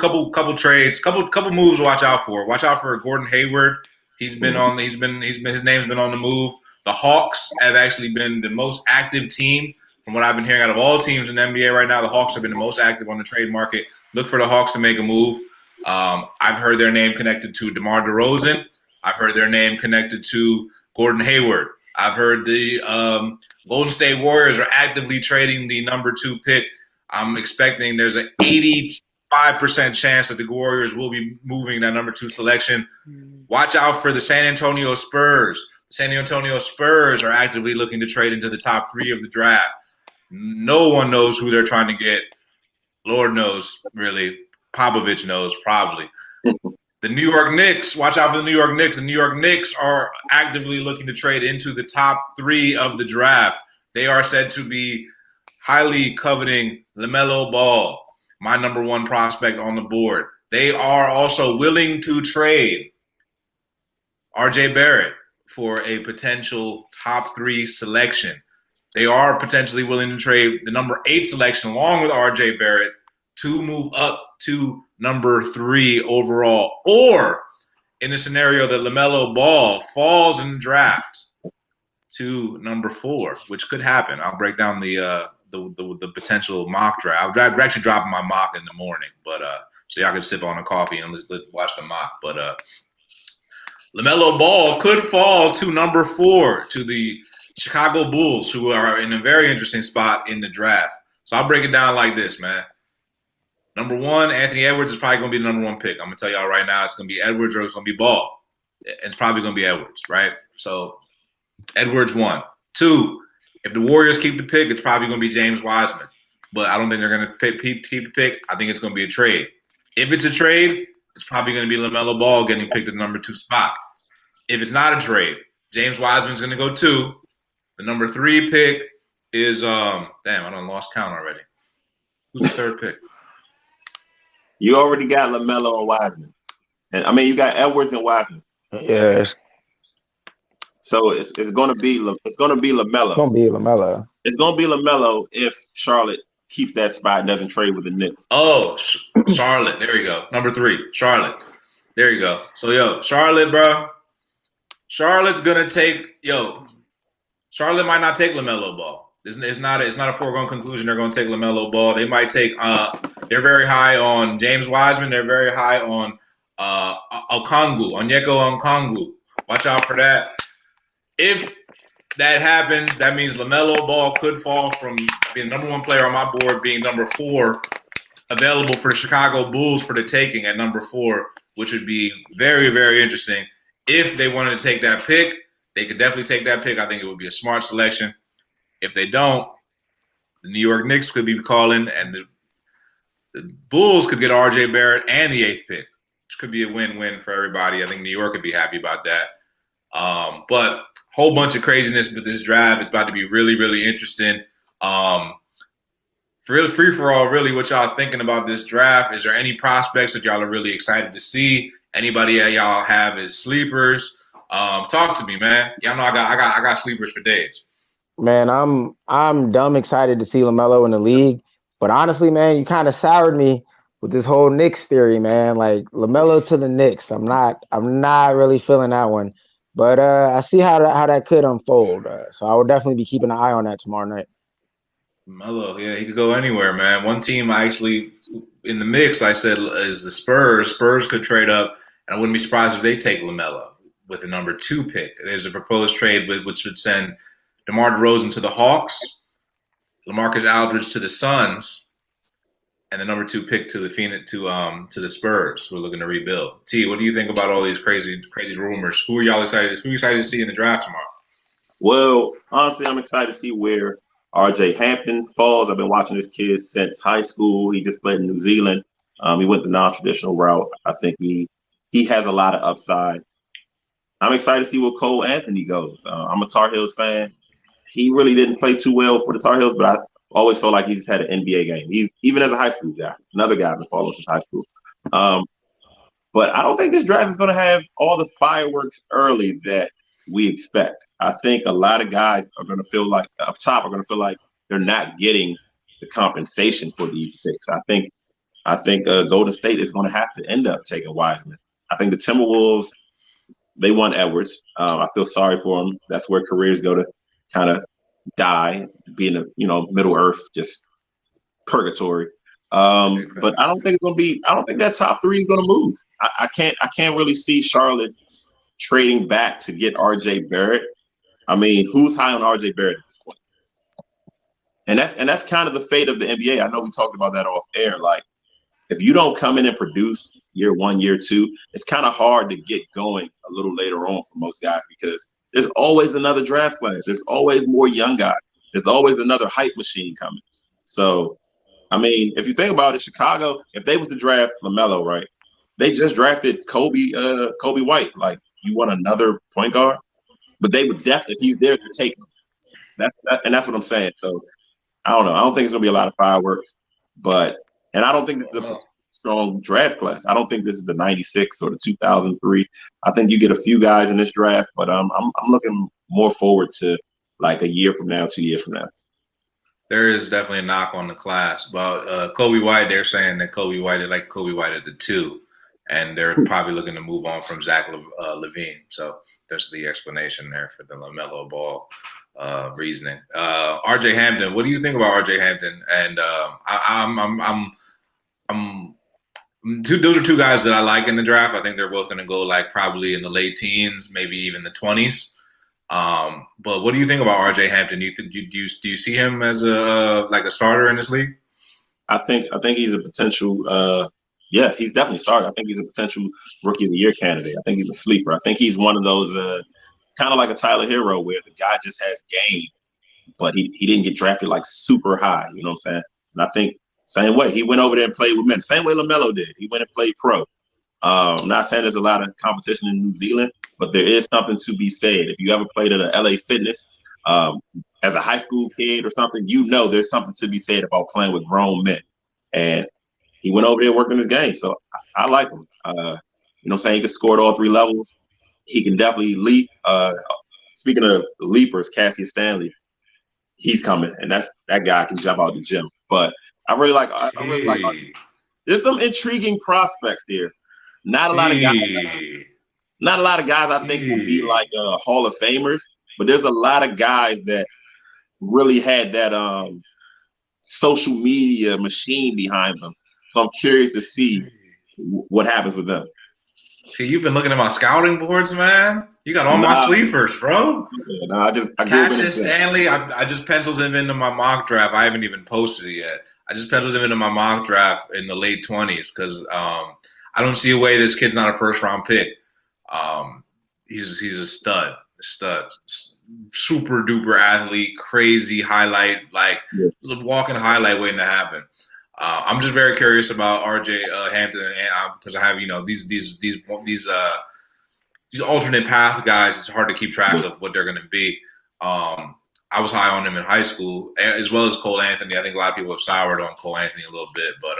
trades, couple moves to watch out for. Watch out for Gordon Hayward. His name's been on the move. The Hawks have actually been the most active team from what I've been hearing out of all teams in the NBA right now. The Hawks have been the most active on the trade market. Look for the Hawks to make a move. I've heard their name connected to DeMar DeRozan. I've heard their name connected to Gordon Hayward. I've heard the Golden State Warriors are actively trading the number 2 pick. I'm expecting there's an 85% chance that the Warriors will be moving that number 2 selection. Watch out for the San Antonio Spurs. The San Antonio Spurs are actively looking to trade into the top 3 of the draft. No one knows who they're trying to get. Lord knows, really. Popovich knows, probably. The New York Knicks, watch out for the New York Knicks. The New York Knicks are actively looking to trade into the top 3 of the draft. They are said to be highly coveting LaMelo Ball, my number 1 prospect on the board. they are also willing to trade RJ Barrett for a potential top 3 selection. They are potentially willing to trade the number 8 selection along with RJ Barrett to move up to number 3 overall. Or in the scenario that LaMelo Ball falls in the draft to number 4, which could happen. I'll break down the potential mock draft. I'm actually dropping my mock in the morning, but so y'all can sip on a coffee and watch the mock. But LaMelo Ball could fall to number 4 to the Chicago Bulls, who are in a very interesting spot in the draft. So I'll break it down like this, man. Number 1, Anthony Edwards is probably going to be the number 1 pick. I'm going to tell y'all right now, it's going to be Edwards or it's going to be Ball. It's probably going to be Edwards, right? So Edwards 1. 2, if the Warriors keep the pick, it's probably going to be James Wiseman. But I don't think they're going to keep the pick. I think it's going to be a trade. If it's a trade, it's probably going to be LaMelo Ball getting picked at the number 2 spot. If it's not a trade, James Wiseman's going to go 2. The number 3 pick is damn, I done lost count already. Who's the 3rd pick? You already got LaMelo and Wiseman, and I mean you got Edwards and Wiseman. Yes. So it's going to be LaMelo. It's gonna be LaMelo. It's going to be LaMelo if Charlotte keeps that spot and doesn't trade with the Knicks. Oh, Charlotte. There you go. Number 3, Charlotte. There you go. So Charlotte, bro. Charlotte's gonna take Charlotte might not take LaMelo Ball. It's not a foregone conclusion they're going to take LaMelo Ball. They might take they're very high on James Wiseman. They're very high on Onyeka Okongwu. Watch out for that. If that happens, that means LaMelo Ball could fall from being the number 1 player on my board, being number 4, available for the Chicago Bulls for the taking at number 4, which would be very, very interesting. If they wanted to take that pick, they could definitely take that pick. I think it would be a smart selection. If they don't, the New York Knicks could be calling, and the Bulls could get RJ Barrett and the 8th pick, which could be a win-win for everybody. I think New York could be happy about that. But whole bunch of craziness with this draft. It's about to be really, really interesting. Free for all, really, what y'all thinking about this draft? Is there any prospects that y'all are really excited to see? Anybody that y'all have as sleepers? Talk to me, man. Y'all know I got sleepers for days. Man, I'm dumb excited to see LaMelo in the league. But honestly, man, you kind of soured me with this whole Knicks theory, man. Like LaMelo to the Knicks. I'm not really feeling that one. But I see how that could unfold. So I will definitely be keeping an eye on that tomorrow night. Melo, yeah, he could go anywhere, man. One team I actually in the mix, I said, is the Spurs. Spurs could trade up, and I wouldn't be surprised if they take LaMelo with the number 2 pick. There's a proposed trade which would send DeMar DeRozan to the Hawks, LaMarcus Aldridge to the Suns, and the number 2 pick to the Phoenix to the Spurs, who are looking to rebuild. T, what do you think about all these crazy rumors? Who are you excited to see in the draft tomorrow? Well, honestly, I'm excited to see where RJ Hampton falls. I've been watching this kid since high school. He just played in New Zealand. He went the non-traditional route. I think he has a lot of upside. I'm excited to see where Cole Anthony goes. I'm a Tar Heels fan. He really didn't play too well for the Tar Heels, but I always felt like he just had an NBA game. Even as a high school guy, another guy I've been following since high school. But I don't think this draft is going to have all the fireworks early that we expect. I think a lot of guys are going to feel like up top are going to feel like they're not getting the compensation for these picks. I think Golden State is going to have to end up taking Wiseman. I think the Timberwolves, they want Edwards. I feel sorry for them. That's where careers go to kind of die, being a Middle Earth, just purgatory. But I don't think it's going to be. I don't think that top 3 is going to move. I can't really see Charlotte trading back to get RJ Barrett. I mean, who's high on RJ Barrett at this point? And that's kind of the fate of the NBA. I know we talked about that off air. Like, if you don't come in and produce year 1, year 2, it's kind of hard to get going a little later on for most guys because there's always another draft class. There's always more young guys. There's always another hype machine coming. So, I mean, if you think about it, Chicago, if they was to draft LaMelo, right, they just drafted Kobe White. Like, you want another point guard? But they would definitely, if he's there to take him. That's what I'm saying. So, I don't know. I don't think it's going to be a lot of fireworks. And I don't think this is strong draft class. I don't think this is the 96 or the 2003. I think you get a few guys in this draft, but I'm looking more forward to like a year from now, 2 years from now. There is definitely a knock on the class. But Kobe White, they're saying that Kobe White, they like Kobe White at the 2, and they're probably looking to move on from Zach LaVine. So there's the explanation there for the LaMelo Ball reasoning. RJ Hampton, what do you think about RJ Hampton? And those are two guys that I like in the draft. I think they're both going to go like probably in the late teens, maybe even the 20s. But what do you think about RJ Hampton? Do you see him as a starter in this league? I think he's a potential. Yeah, he's definitely starting. I think he's a potential rookie of the year candidate. I think he's a sleeper. I think he's one of those kind of like a Tyler Hero where the guy just has game, but he didn't get drafted like super high. You know what I'm saying? And I think same way he went over there and played with men. Same way LaMelo did. He went and played pro. I'm not saying there's a lot of competition in New Zealand, but there is something to be said. If you ever played at a LA Fitness as a high school kid or something, you know there's something to be said about playing with grown men. And he went over there working his game. So I like him. You know what I'm saying? He can score at all 3 levels. He can definitely leap. Speaking of leapers, Cassius Stanley, he's coming. And that guy can jump out the gym. But I really like there's some intriguing prospects there. Not a lot of guys I think will be like Hall of Famers, but there's a lot of guys that really had that social media machine behind them. So I'm curious to see what happens with them. See, you've been looking at my scouting boards, man. You got all my sleepers, bro. I Cassius Stanley, I just penciled him into my mock draft. I haven't even posted it yet. I just penciled him into my mock draft in the late 20s because I don't see a way this kid's not a first-round pick. He's a stud, super-duper athlete, crazy highlight, walking highlight waiting to happen. I'm just very curious about RJ Hampton because I have these alternate path guys. It's hard to keep track of what they're going to be. I was high on him in high school, as well as Cole Anthony. I think a lot of people have soured on Cole Anthony a little bit, but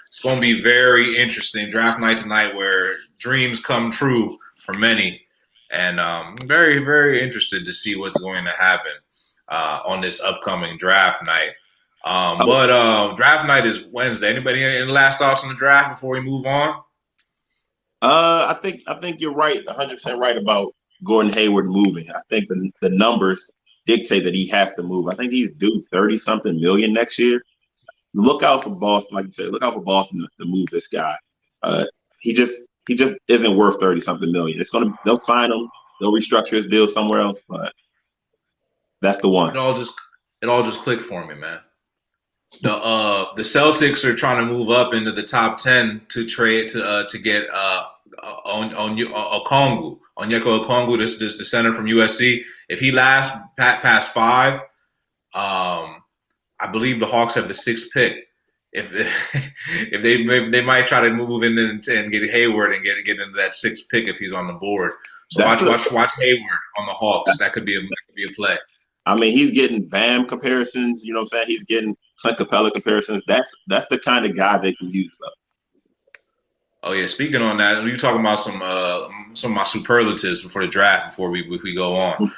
it's going to be very interesting. Draft night tonight where dreams come true for many, and I'm very, very interested to see what's going to happen on this upcoming draft night. But draft night is Wednesday. Anybody any last thoughts on the draft before we move on? I think you're right, 100% right about Gordon Hayward moving. I think the numbers dictate that he has to move. I think he's due 30-something million next year. Look out for Boston, like you said. Look out for Boston to move this guy. He just isn't worth 30-something million. They'll sign him. They'll restructure his deal somewhere else, but that's the one. It all just clicked for me, man. The Celtics are trying to move up into the top 10 to trade to get Okongwu. Onyeka Okongwu, this the center from USC. If he lasts past 5, I believe the Hawks have the 6th pick. If they might try to move in and get Hayward and get into that 6th pick if he's on the board. So watch Hayward on the Hawks. That could be a play. I mean, he's getting Bam comparisons. You know what I'm saying? He's getting Clint Capella comparisons. That's the kind of guy they can use, though. Oh yeah, speaking on that, we were talking about some of my superlatives before the draft before we go on.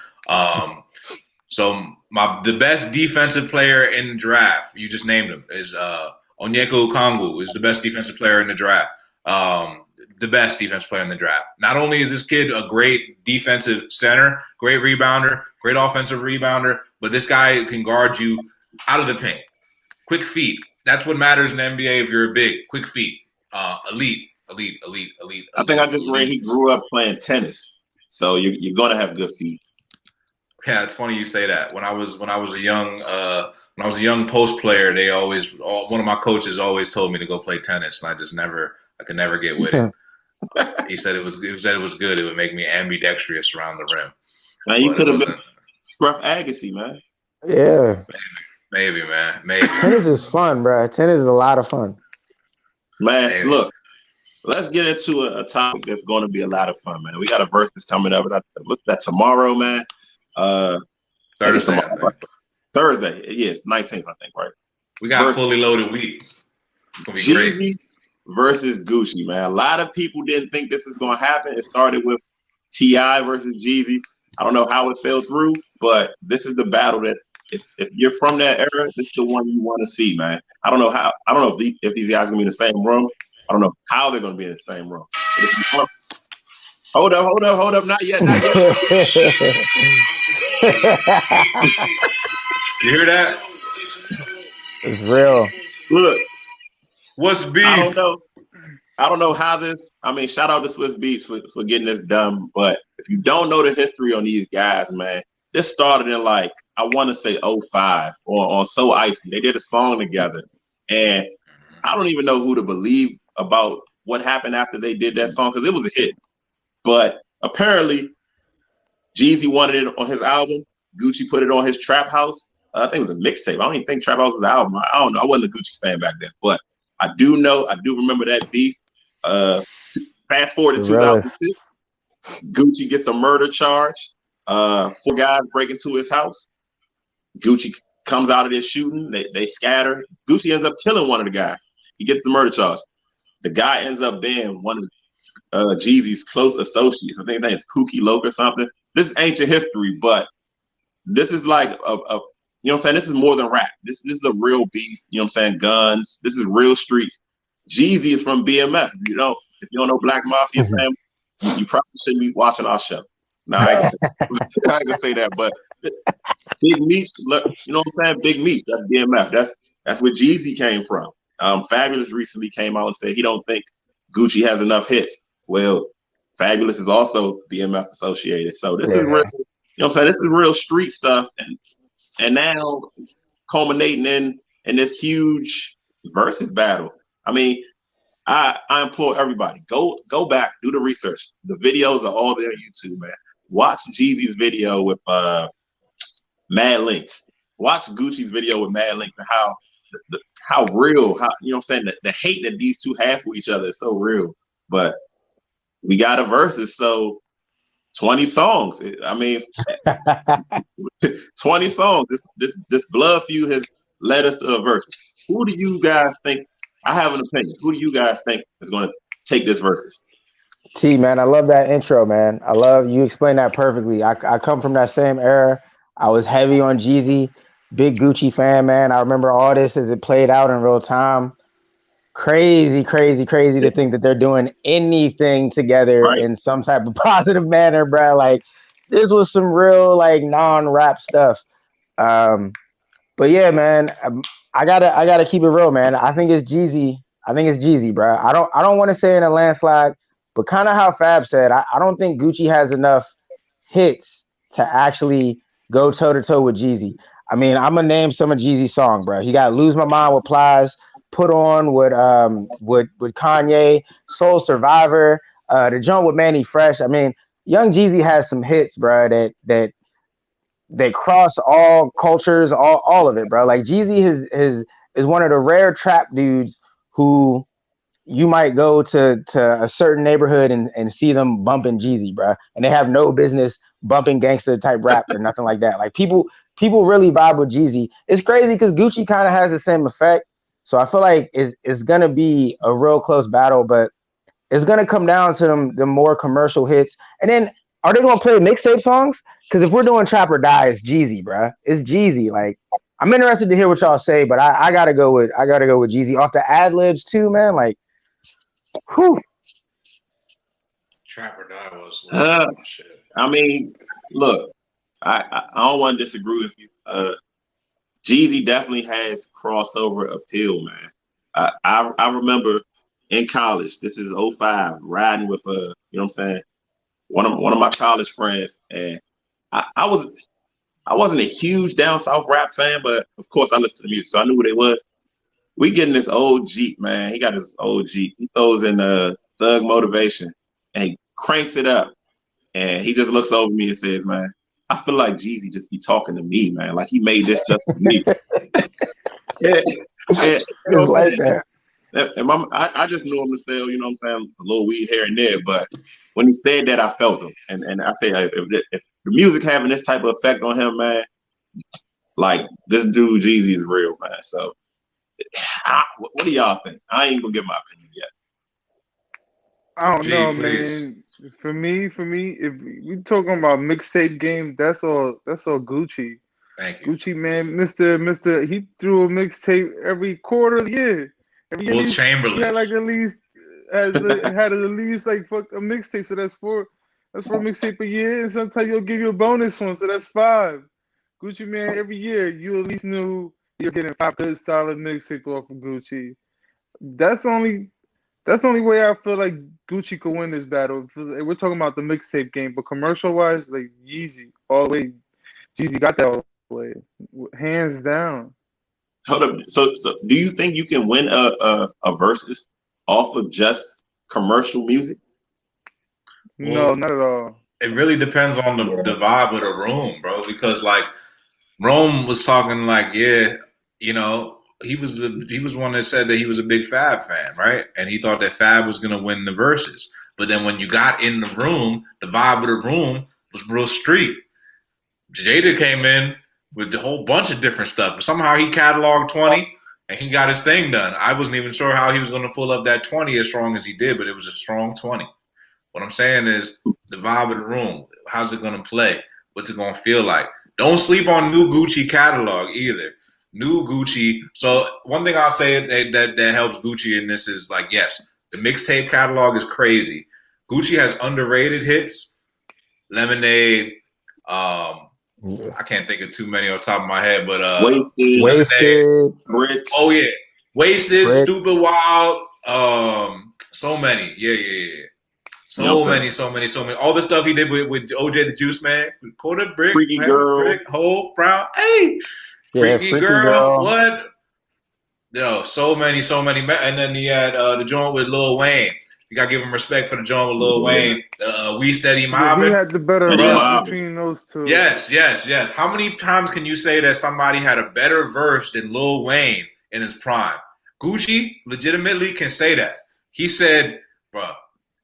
So the best defensive player in the draft, you just named him, is Onyeka Okongwu is the best defensive player in the draft. The best defensive player in the draft. Not only is this kid a great defensive center, great rebounder, great offensive rebounder, but this guy can guard you out of the paint. Quick feet. That's what matters in the NBA if you're a big. Quick feet. Elite. I think I just read he grew up playing tennis, so you're gonna have good feet. Yeah, it's funny you say that. When I was a young post player, one of my coaches always told me to go play tennis, and I could never get with it. He said it was good. It would make me ambidextrous around the rim. Now you could have been Scruff Agassi, man. Yeah. Maybe, man. Maybe. Tennis is fun, bro. Tennis is a lot of fun. Man, maybe. Look, let's get into a topic that's going to be a lot of fun, man. We got a versus coming up. What's that, tomorrow, man? Thursday. Thursday. Yes, 19th, I think, right? We got a fully loaded week. It's going to be great. versus Gucci, man. A lot of people didn't think this was going to happen. It started with T.I. versus Jeezy. I don't know how it fell through, but this is the battle that if you're from that era, this is the one you want to see, man. I don't know how. I don't know if these guys are going to be in the same room. I don't know how they're going to be in the same room. But if you want, hold up, not yet. You hear that? It's real. Look, What's beef? I don't know how this. I mean, shout out to Swiss Beats for getting this done. But if you don't know the history on these guys, man, this started in like I want to say 05 or on So Icy. They did a song together, and I don't even know who to believe about what happened after they did that song because it was a hit. But apparently, Jeezy wanted it on his album. Gucci put it on his Trap House. I think it was a mixtape. I don't even think Trap House was an album. I don't know. I wasn't a Gucci fan back then, but I do remember that beef. Fast forward to 2006, Gucci gets a murder charge. 4 guys break into his house. Gucci comes out of this shooting. They scatter. Gucci ends up killing one of the guys. He gets the murder charge. The guy ends up being one of Jeezy's close associates. I think his name is Pookie Loke or something. This is ancient history, but this is like you know what I'm saying? This is more than rap. This is a real beef. You know what I'm saying? Guns. This is real streets. Jeezy is from BMF. If you don't know Black Mafia fam, you probably shouldn't be watching our show. Now I ain't gonna say that, but Big Meech, you know what I'm saying? Big Meech, that's BMF. That's where Jeezy came from. Fabulous recently came out and said he don't think Gucci has enough hits. Well, Fabulous is also BMF associated. So this is real, you know what I'm saying? This is real street stuff, and now culminating in this huge versus battle. I mean, I implore everybody, go back, do the research. The videos are all there on YouTube, man. Watch Jeezy's video with Mad Links. Watch Gucci's video with Mad Links and how real, how you know what I'm saying, the hate that these two have for each other is so real. But we got a versus, so 20 songs. I mean, 20 songs. This blood feud has led us to a versus. Who do you guys think? I have an opinion. Who do you guys think is going to take this versus? T, man, I love that intro, man. I love you explained that perfectly. I come from that same era. I was heavy on Jeezy, big Gucci fan, man. I remember all this as it played out in real time. Crazy to think that they're doing anything together Right. in some type of positive manner, bro. Like this was some real like non-rap stuff. But yeah, man, I gotta keep it real, man. I think it's Jeezy, bro. I don't want to say in a landslide, but kind of how Fab said, I don't think Gucci has enough hits to actually go toe to toe with Jeezy. I mean, I'm gonna name some of Jeezy's song, bro. He got "Lose My Mind" with Plies, "Put On" with Kanye, "Soul Survivor," the joint with Manny Fresh. I mean, Young Jeezy has some hits, bro. That they cross all cultures, all of it, bro. Like Jeezy is one of the rare trap dudes who you might go to a certain neighborhood and see them bumping Jeezy, bro, and they have no business bumping gangster type rap or nothing like that. Like people really vibe with Jeezy. It's crazy because Gucci kind of has the same effect, so I feel like it's gonna be a real close battle, but it's gonna come down to them more commercial hits, and then are they gonna play mixtape songs? Because if we're doing Trap or Die, it's Jeezy, bro. It's Jeezy. Like I'm interested to hear what y'all say, but I gotta go with Jeezy off the ad libs too, man. Like, whew. Trap or Die was shit. I mean, look, I don't want to disagree with you. Jeezy definitely has crossover appeal, man. I remember in college, this is 05, riding with you know what I'm saying, one of my college friends, and I wasn't a huge down south rap fan, but of course I listened to the music, so I knew who they was. We getting this old Jeep, man. He got this old Jeep. He throws in Thug Motivation and he cranks it up. And he just looks over me and says, man, I feel like Jeezy just be talking to me, man. Like he made this just for me. and, you know what I'm saying? And I just knew him to sell, you know what I'm saying, a little weed here and there. But when he said that, I felt him. And I say, if the music having this type of effect on him, man, like this dude Jeezy is real, man. So what do y'all think? I ain't gonna give my opinion yet. I don't G, know, please. man. For me, if we talking about mixtape game, that's all. That's all Gucci. Thank you. Gucci, man, Mister, he threw a mixtape every quarter of the year. Every year, Will he had like Chamberlains. at least had at least like fuck a mixtape. So that's four mixtape a year, and sometimes he'll give you a bonus one. So that's five. Gucci, man, every year you at least knew you're getting five good solid mixtape off of Gucci. That's only that's the only way I feel like Gucci could win this battle. We're talking about the mixtape game, but commercial wise, like Yeezy all the way. Jeezy got that all the way, hands down. Hold up. So do you think you can win a versus off of just commercial music? No, Well, not at all. it really depends on the vibe of the room, bro. Because like Rome was talking like, yeah, you know, he was one that said that he was a big Fab fan, right? And he thought that Fab was gonna win the verses. But then when you got in the room, the vibe of the room was real street. Jada came in with a whole bunch of different stuff. But somehow he cataloged 20 and he got his thing done. I wasn't even sure how he was gonna pull up that 20 as strong as he did, but it was a strong 20. What I'm saying is the vibe of the room. How's it gonna play? What's it gonna feel like? Don't sleep on new Gucci catalog either. New Gucci. So one thing I'll say that helps Gucci in this is like, yes, the mixtape catalog is crazy. Gucci has underrated hits. Lemonade. I can't think of too many on top of my head, but Wasted. Bricks. Oh yeah, Wasted, Bricks. Stupid Wild. So many. Yeah. So many. All the stuff he did with OJ the Juice Man, quarter brick, Freaky Girl. brick, whole brown. Hey, Freaky Girl. What? Yo, so many. And then he had the joint with Lil Wayne. You gotta give him respect for the joint with Lil Wayne. We Steady Yeah, Mobbing. he had the better Steady verse Mobbin'. between those two. Yes. How many times can you say that somebody had a better verse than Lil Wayne in his prime? Gucci legitimately can say that. He said, bro,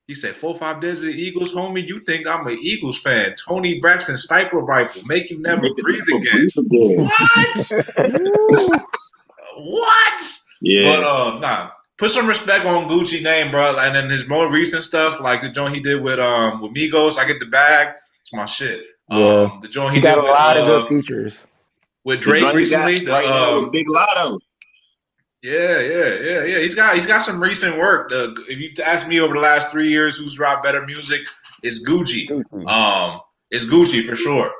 4-5 Desert Eagles, homie, you think I'm an Eagles fan. Tony Braxton sniper rifle, make you never breathe again. What? What? Yeah. But nah. Put some respect on Gucci name, bro. And then his more recent stuff, like the joint he did with Migos, I Get the Bag. It's my shit. Yeah. The joint He he did got a with lot of good features. with Drake recently. Right now with Big Lotto. Yeah. He's got some recent work. If you ask me over the last 3 years who's dropped better music, it's Gucci. It's Gucci for sure.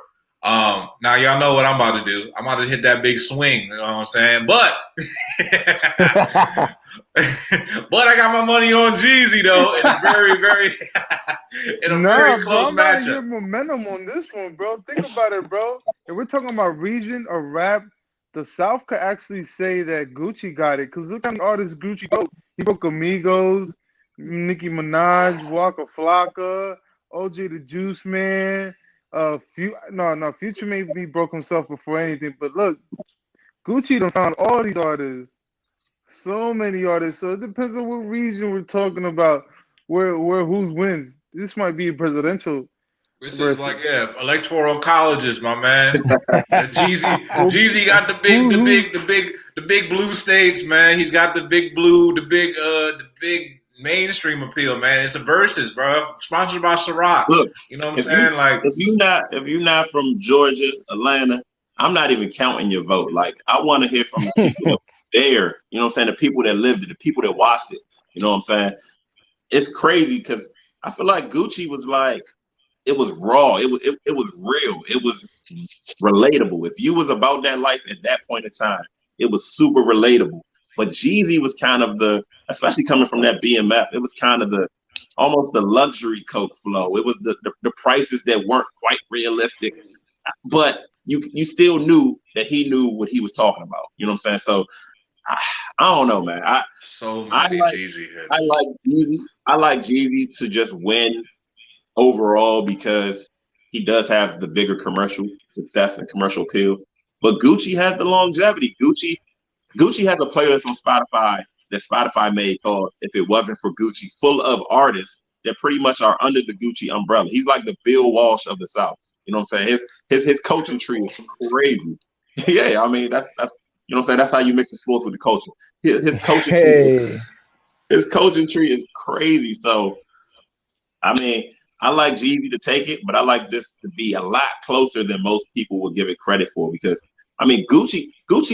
Now y'all know what I'm about to do. I'm about to hit that big swing. You know what I'm saying? But but I got my money on Jeezy though in a very very close bro, I'm matchup. your momentum on this one, bro. Think about it, bro. If we're talking about region or rap, the South could actually say that Gucci got it. Cause look how many artists Gucci broke. He broke Amigos, Nicki Minaj, Waka Flocka, OJ the Juice Man. Future maybe broke himself before anything. But look, Gucci done found all these artists. So many artists. So it depends on what region we're talking about. Where whose wins. This might be a presidential. This versus. is like electoral colleges, my man. Jeezy got the big blue states, man. He's got the big blue, the big mainstream appeal, man. It's a versus, bro. Sponsored by Ciroc. Look, you know what I'm saying? Like if you're not from Georgia, Atlanta, I'm not even counting your vote. Like I want to hear from the people that were there. You know what I'm saying? The people that lived it, the people that watched it. You know what I'm saying? It's crazy because I feel like Gucci was like, it was raw. It was real. It was relatable. If you was about that life at that point in time, it was super relatable. But Jeezy was kind of especially coming from that BMF, it was kind of almost the luxury Coke flow. It was the prices that weren't quite realistic, but you still knew that he knew what he was talking about. You know what I'm saying? So I don't know, man. Jeezy hits. I like Jeezy to just win overall because he does have the bigger commercial success and commercial appeal. But Gucci has the longevity. Gucci has a playlist on Spotify that Spotify made called "If It Wasn't for Gucci," full of artists that pretty much are under the Gucci umbrella. He's like the Bill Walsh of the South. You know what I'm saying? His coaching tree is crazy. Yeah, I mean that's you know what I'm saying. That's how you mix the sports with the culture. His coaching tree is crazy. So I mean, I like Jeezy to take it, but I like this to be a lot closer than most people would give it credit for because, I mean, Gucci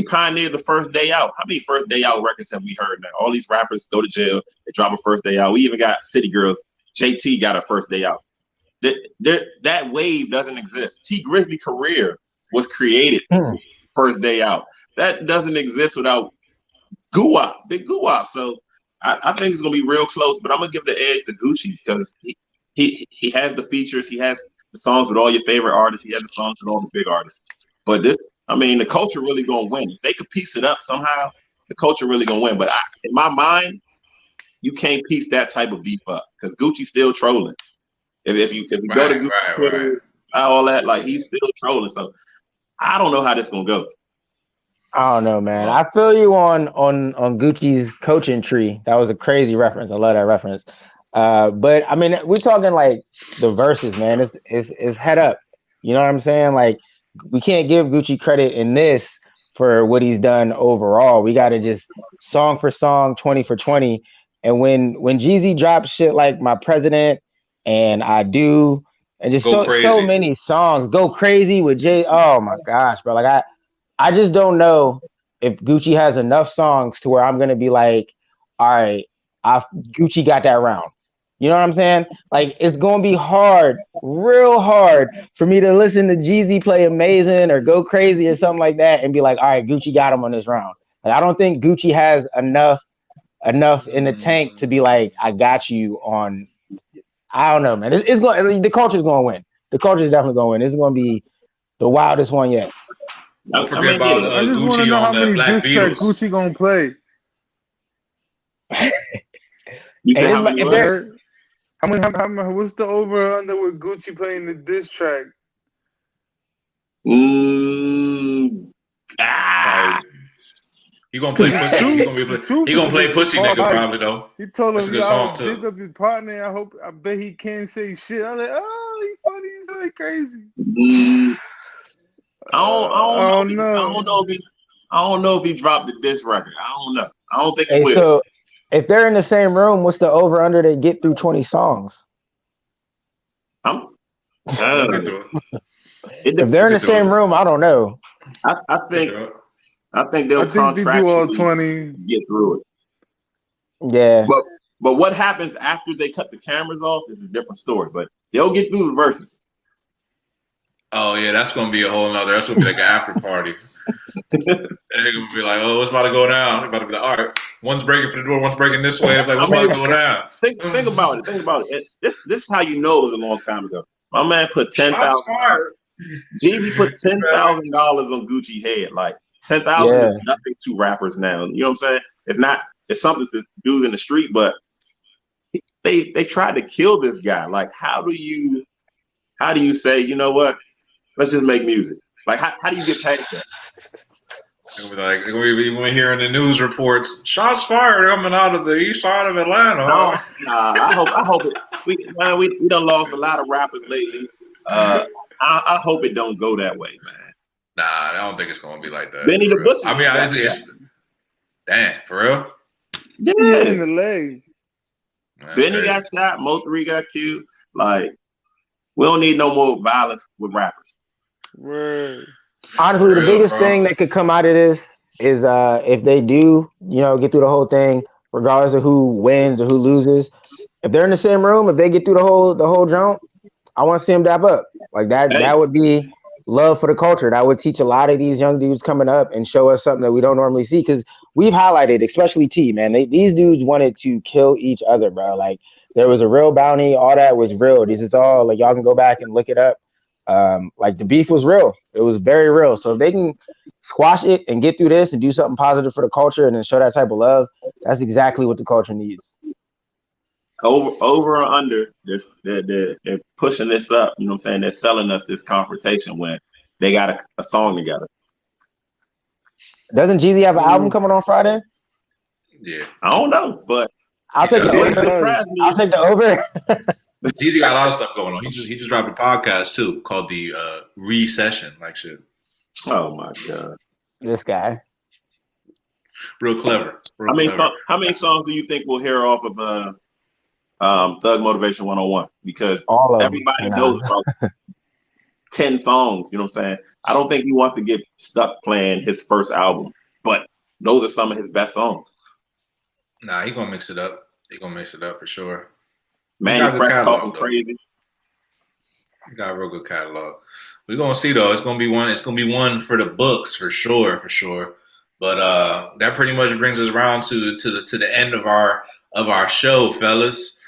pioneered the first day out. How many first day out records have we heard now? All these rappers go to jail, they drop a first day out. We even got City Girls. JT got a first day out. That wave doesn't exist. T Grizzly career was created first day out. That doesn't exist without big Guwap. So I think it's gonna be real close, but I'm gonna give the edge to Gucci because he has the features, he has the songs with all your favorite artists, he has the songs with all the big artists. But the culture really gonna win. If they could piece it up somehow, the culture really gonna win. But in my mind, you can't piece that type of beef up because Gucci's still trolling. If you go to Gucci Twitter, all that, like he's still trolling. So I don't know how this gonna go. I don't know, man. I feel you on Gucci's coaching tree. That was a crazy reference. I love that reference. But I mean, we're talking like the verses, man. It's head up. You know what I'm saying? Like we can't give Gucci credit in this for what he's done overall. We got to just song for song, 20 for 20. And when Jeezy drops shit like My President and I Do, and just so many songs, Go Crazy with Jay. Oh my gosh, bro! Like I just don't know if Gucci has enough songs to where I'm gonna be like, all right, Gucci got that round. You know what I'm saying? Like it's gonna be hard, real hard, for me to listen to Jeezy play Amazing or Go Crazy or something like that and be like, all right, Gucci got him on this round. Like I don't think Gucci has enough in the tank to be like, I got you on. I don't know, man. It's going. The culture's going to win. The culture's definitely going to win. This is going to be the wildest one yet. Don't forget about I just want to know how many diss tracks Gucci gonna play. You said how many? What's the over under with Gucci playing the diss track? He gonna play pussy. He gonna play pussy nigga probably though. He told him, that's a good song too. Dig up his partner. I bet he can't say shit. I'm like, oh, he funny. He's like crazy. I don't know if he dropped the diss record. I don't know. I don't think he will. So if they're in the same room, what's the over under they get through 20 songs? If they're in the same room, I don't know. I think they'll contractually do all 20. Get through it. Yeah. But what happens after they cut the cameras off is a different story. But they'll get through the verses. Oh yeah, that's gonna be a whole nother. That's gonna be like an after party. And they're gonna be like, "Oh, what's about to go down?" They're about to be like, "All right, one's breaking for the door, one's breaking this way." They're like, "What's about to go down?" Think about it. This is how you know it was a long time ago. My man put $10,000. Jeezy put $10,000 on Gucci head. Like 10,000 is nothing to rappers now. You know what I'm saying? It's not. It's something to dudes in the street, but they tried to kill this guy. Like, how do you say, you know what? Let's just make music. Like, how do you get past that? They're gonna be hearing the news reports. Shots fired coming out of the east side of Atlanta. No, I hope it. We done lost a lot of rappers lately. I hope it don't go that way, man. Nah, I don't think it's gonna be like that. Benny the Butcher. I mean, it's damn for real. Yeah, in the leg. Benny got shot. Mo3 got killed. Like, we don't need no more violence with rappers. Right. Honestly, the biggest thing that could come out of this is if they do, get through the whole thing, regardless of who wins or who loses. If they're in the same room, if they get through the whole jump, I want to see them dap up. Like that. That would be love for the culture. That would teach a lot of these young dudes coming up and show us something that we don't normally see. Because we've highlighted, especially T, man. These dudes wanted to kill each other, bro. Like there was a real bounty. All that was real. This is all like y'all can go back and look it up. Like the beef was real. It was very real. So if they can squash it and get through this and do something positive for the culture and then show that type of love, that's exactly what the culture needs. Over or under this, they're pushing this up. You know what I'm saying? They're selling us this confrontation when they got a song together. Doesn't Jeezy have an album coming on Friday? Yeah, I don't know, but I'll take the over. I'll take the over. Jeezy got a lot of stuff going on. He just dropped a podcast too called the Recession, like shit. Oh my god, this guy, real clever. How many songs do you think we'll hear off of Thug Motivation 101, because All of them. everybody knows about 10 songs. You know what I'm saying? I don't think he wants to get stuck playing his first album, but those are some of his best songs. Nah, he gonna mix it up. He gonna mix it up for sure. Manny Fresh talking crazy. He got a real good catalog. We're gonna see though. It's gonna be one. It's gonna be one for the books for sure, for sure. But that pretty much brings us around to the end of our show, fellas.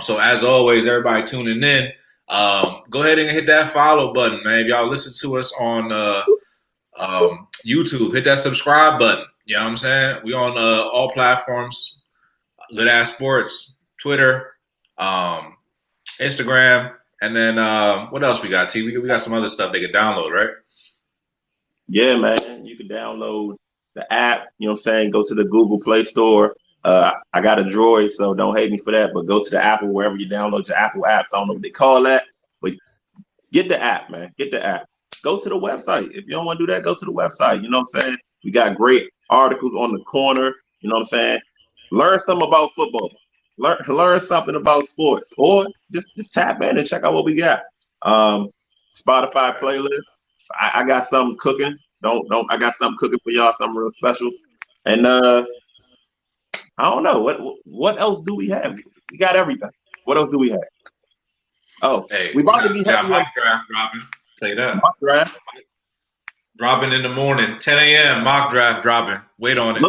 So as always, everybody tuning in, go ahead and hit that follow button, man. If y'all listen to us on YouTube, hit that subscribe button. You know what I'm saying? We on all platforms: GoodAssSports, Twitter, Instagram, and then what else we got? T, we got some other stuff they can download, right? Yeah, man. You can download the app. You know what I'm saying? Go to the Google Play Store. I got a Droid, so don't hate me for that. But go to the Apple, wherever you download your Apple apps. I don't know what they call that, but get the app, man. Get the app. Go to the website. If you don't want to do that, go to the website. You know what I'm saying? We got great articles on the corner. You know what I'm saying? Learn something about football. Learn something about sports, or just tap in and check out what we got. Spotify playlist. I got something cooking. I got something cooking for y'all, something real special. And I don't know what else do we have? We got everything. What else do we have? Oh, hey, we about to be got mock draft dropping. Tell you that. Mock draft dropping in the morning, 10 a.m. Mock draft dropping. Wait on it.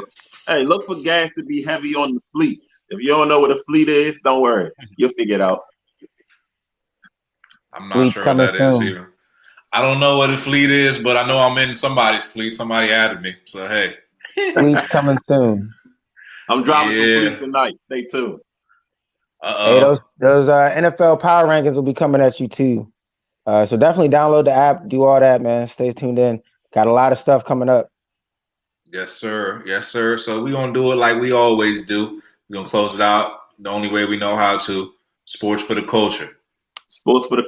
Look for gas to be heavy on the fleets. If you don't know what a fleet is, don't worry. You'll figure it out. I'm not sure what that is either. I don't know what a fleet is, but I know I'm in somebody's fleet. Somebody added me. So, hey. Fleet's coming soon. I'm dropping some fleets tonight. Stay tuned. Hey, those NFL power rankings will be coming at you too. So definitely download the app, do all that, man. Stay tuned in. Got a lot of stuff coming up. Yes, sir. Yes, sir. So we're going to do it like we always do. We're going to close it out the only way we know how to. Sports for the culture. Sports for the culture.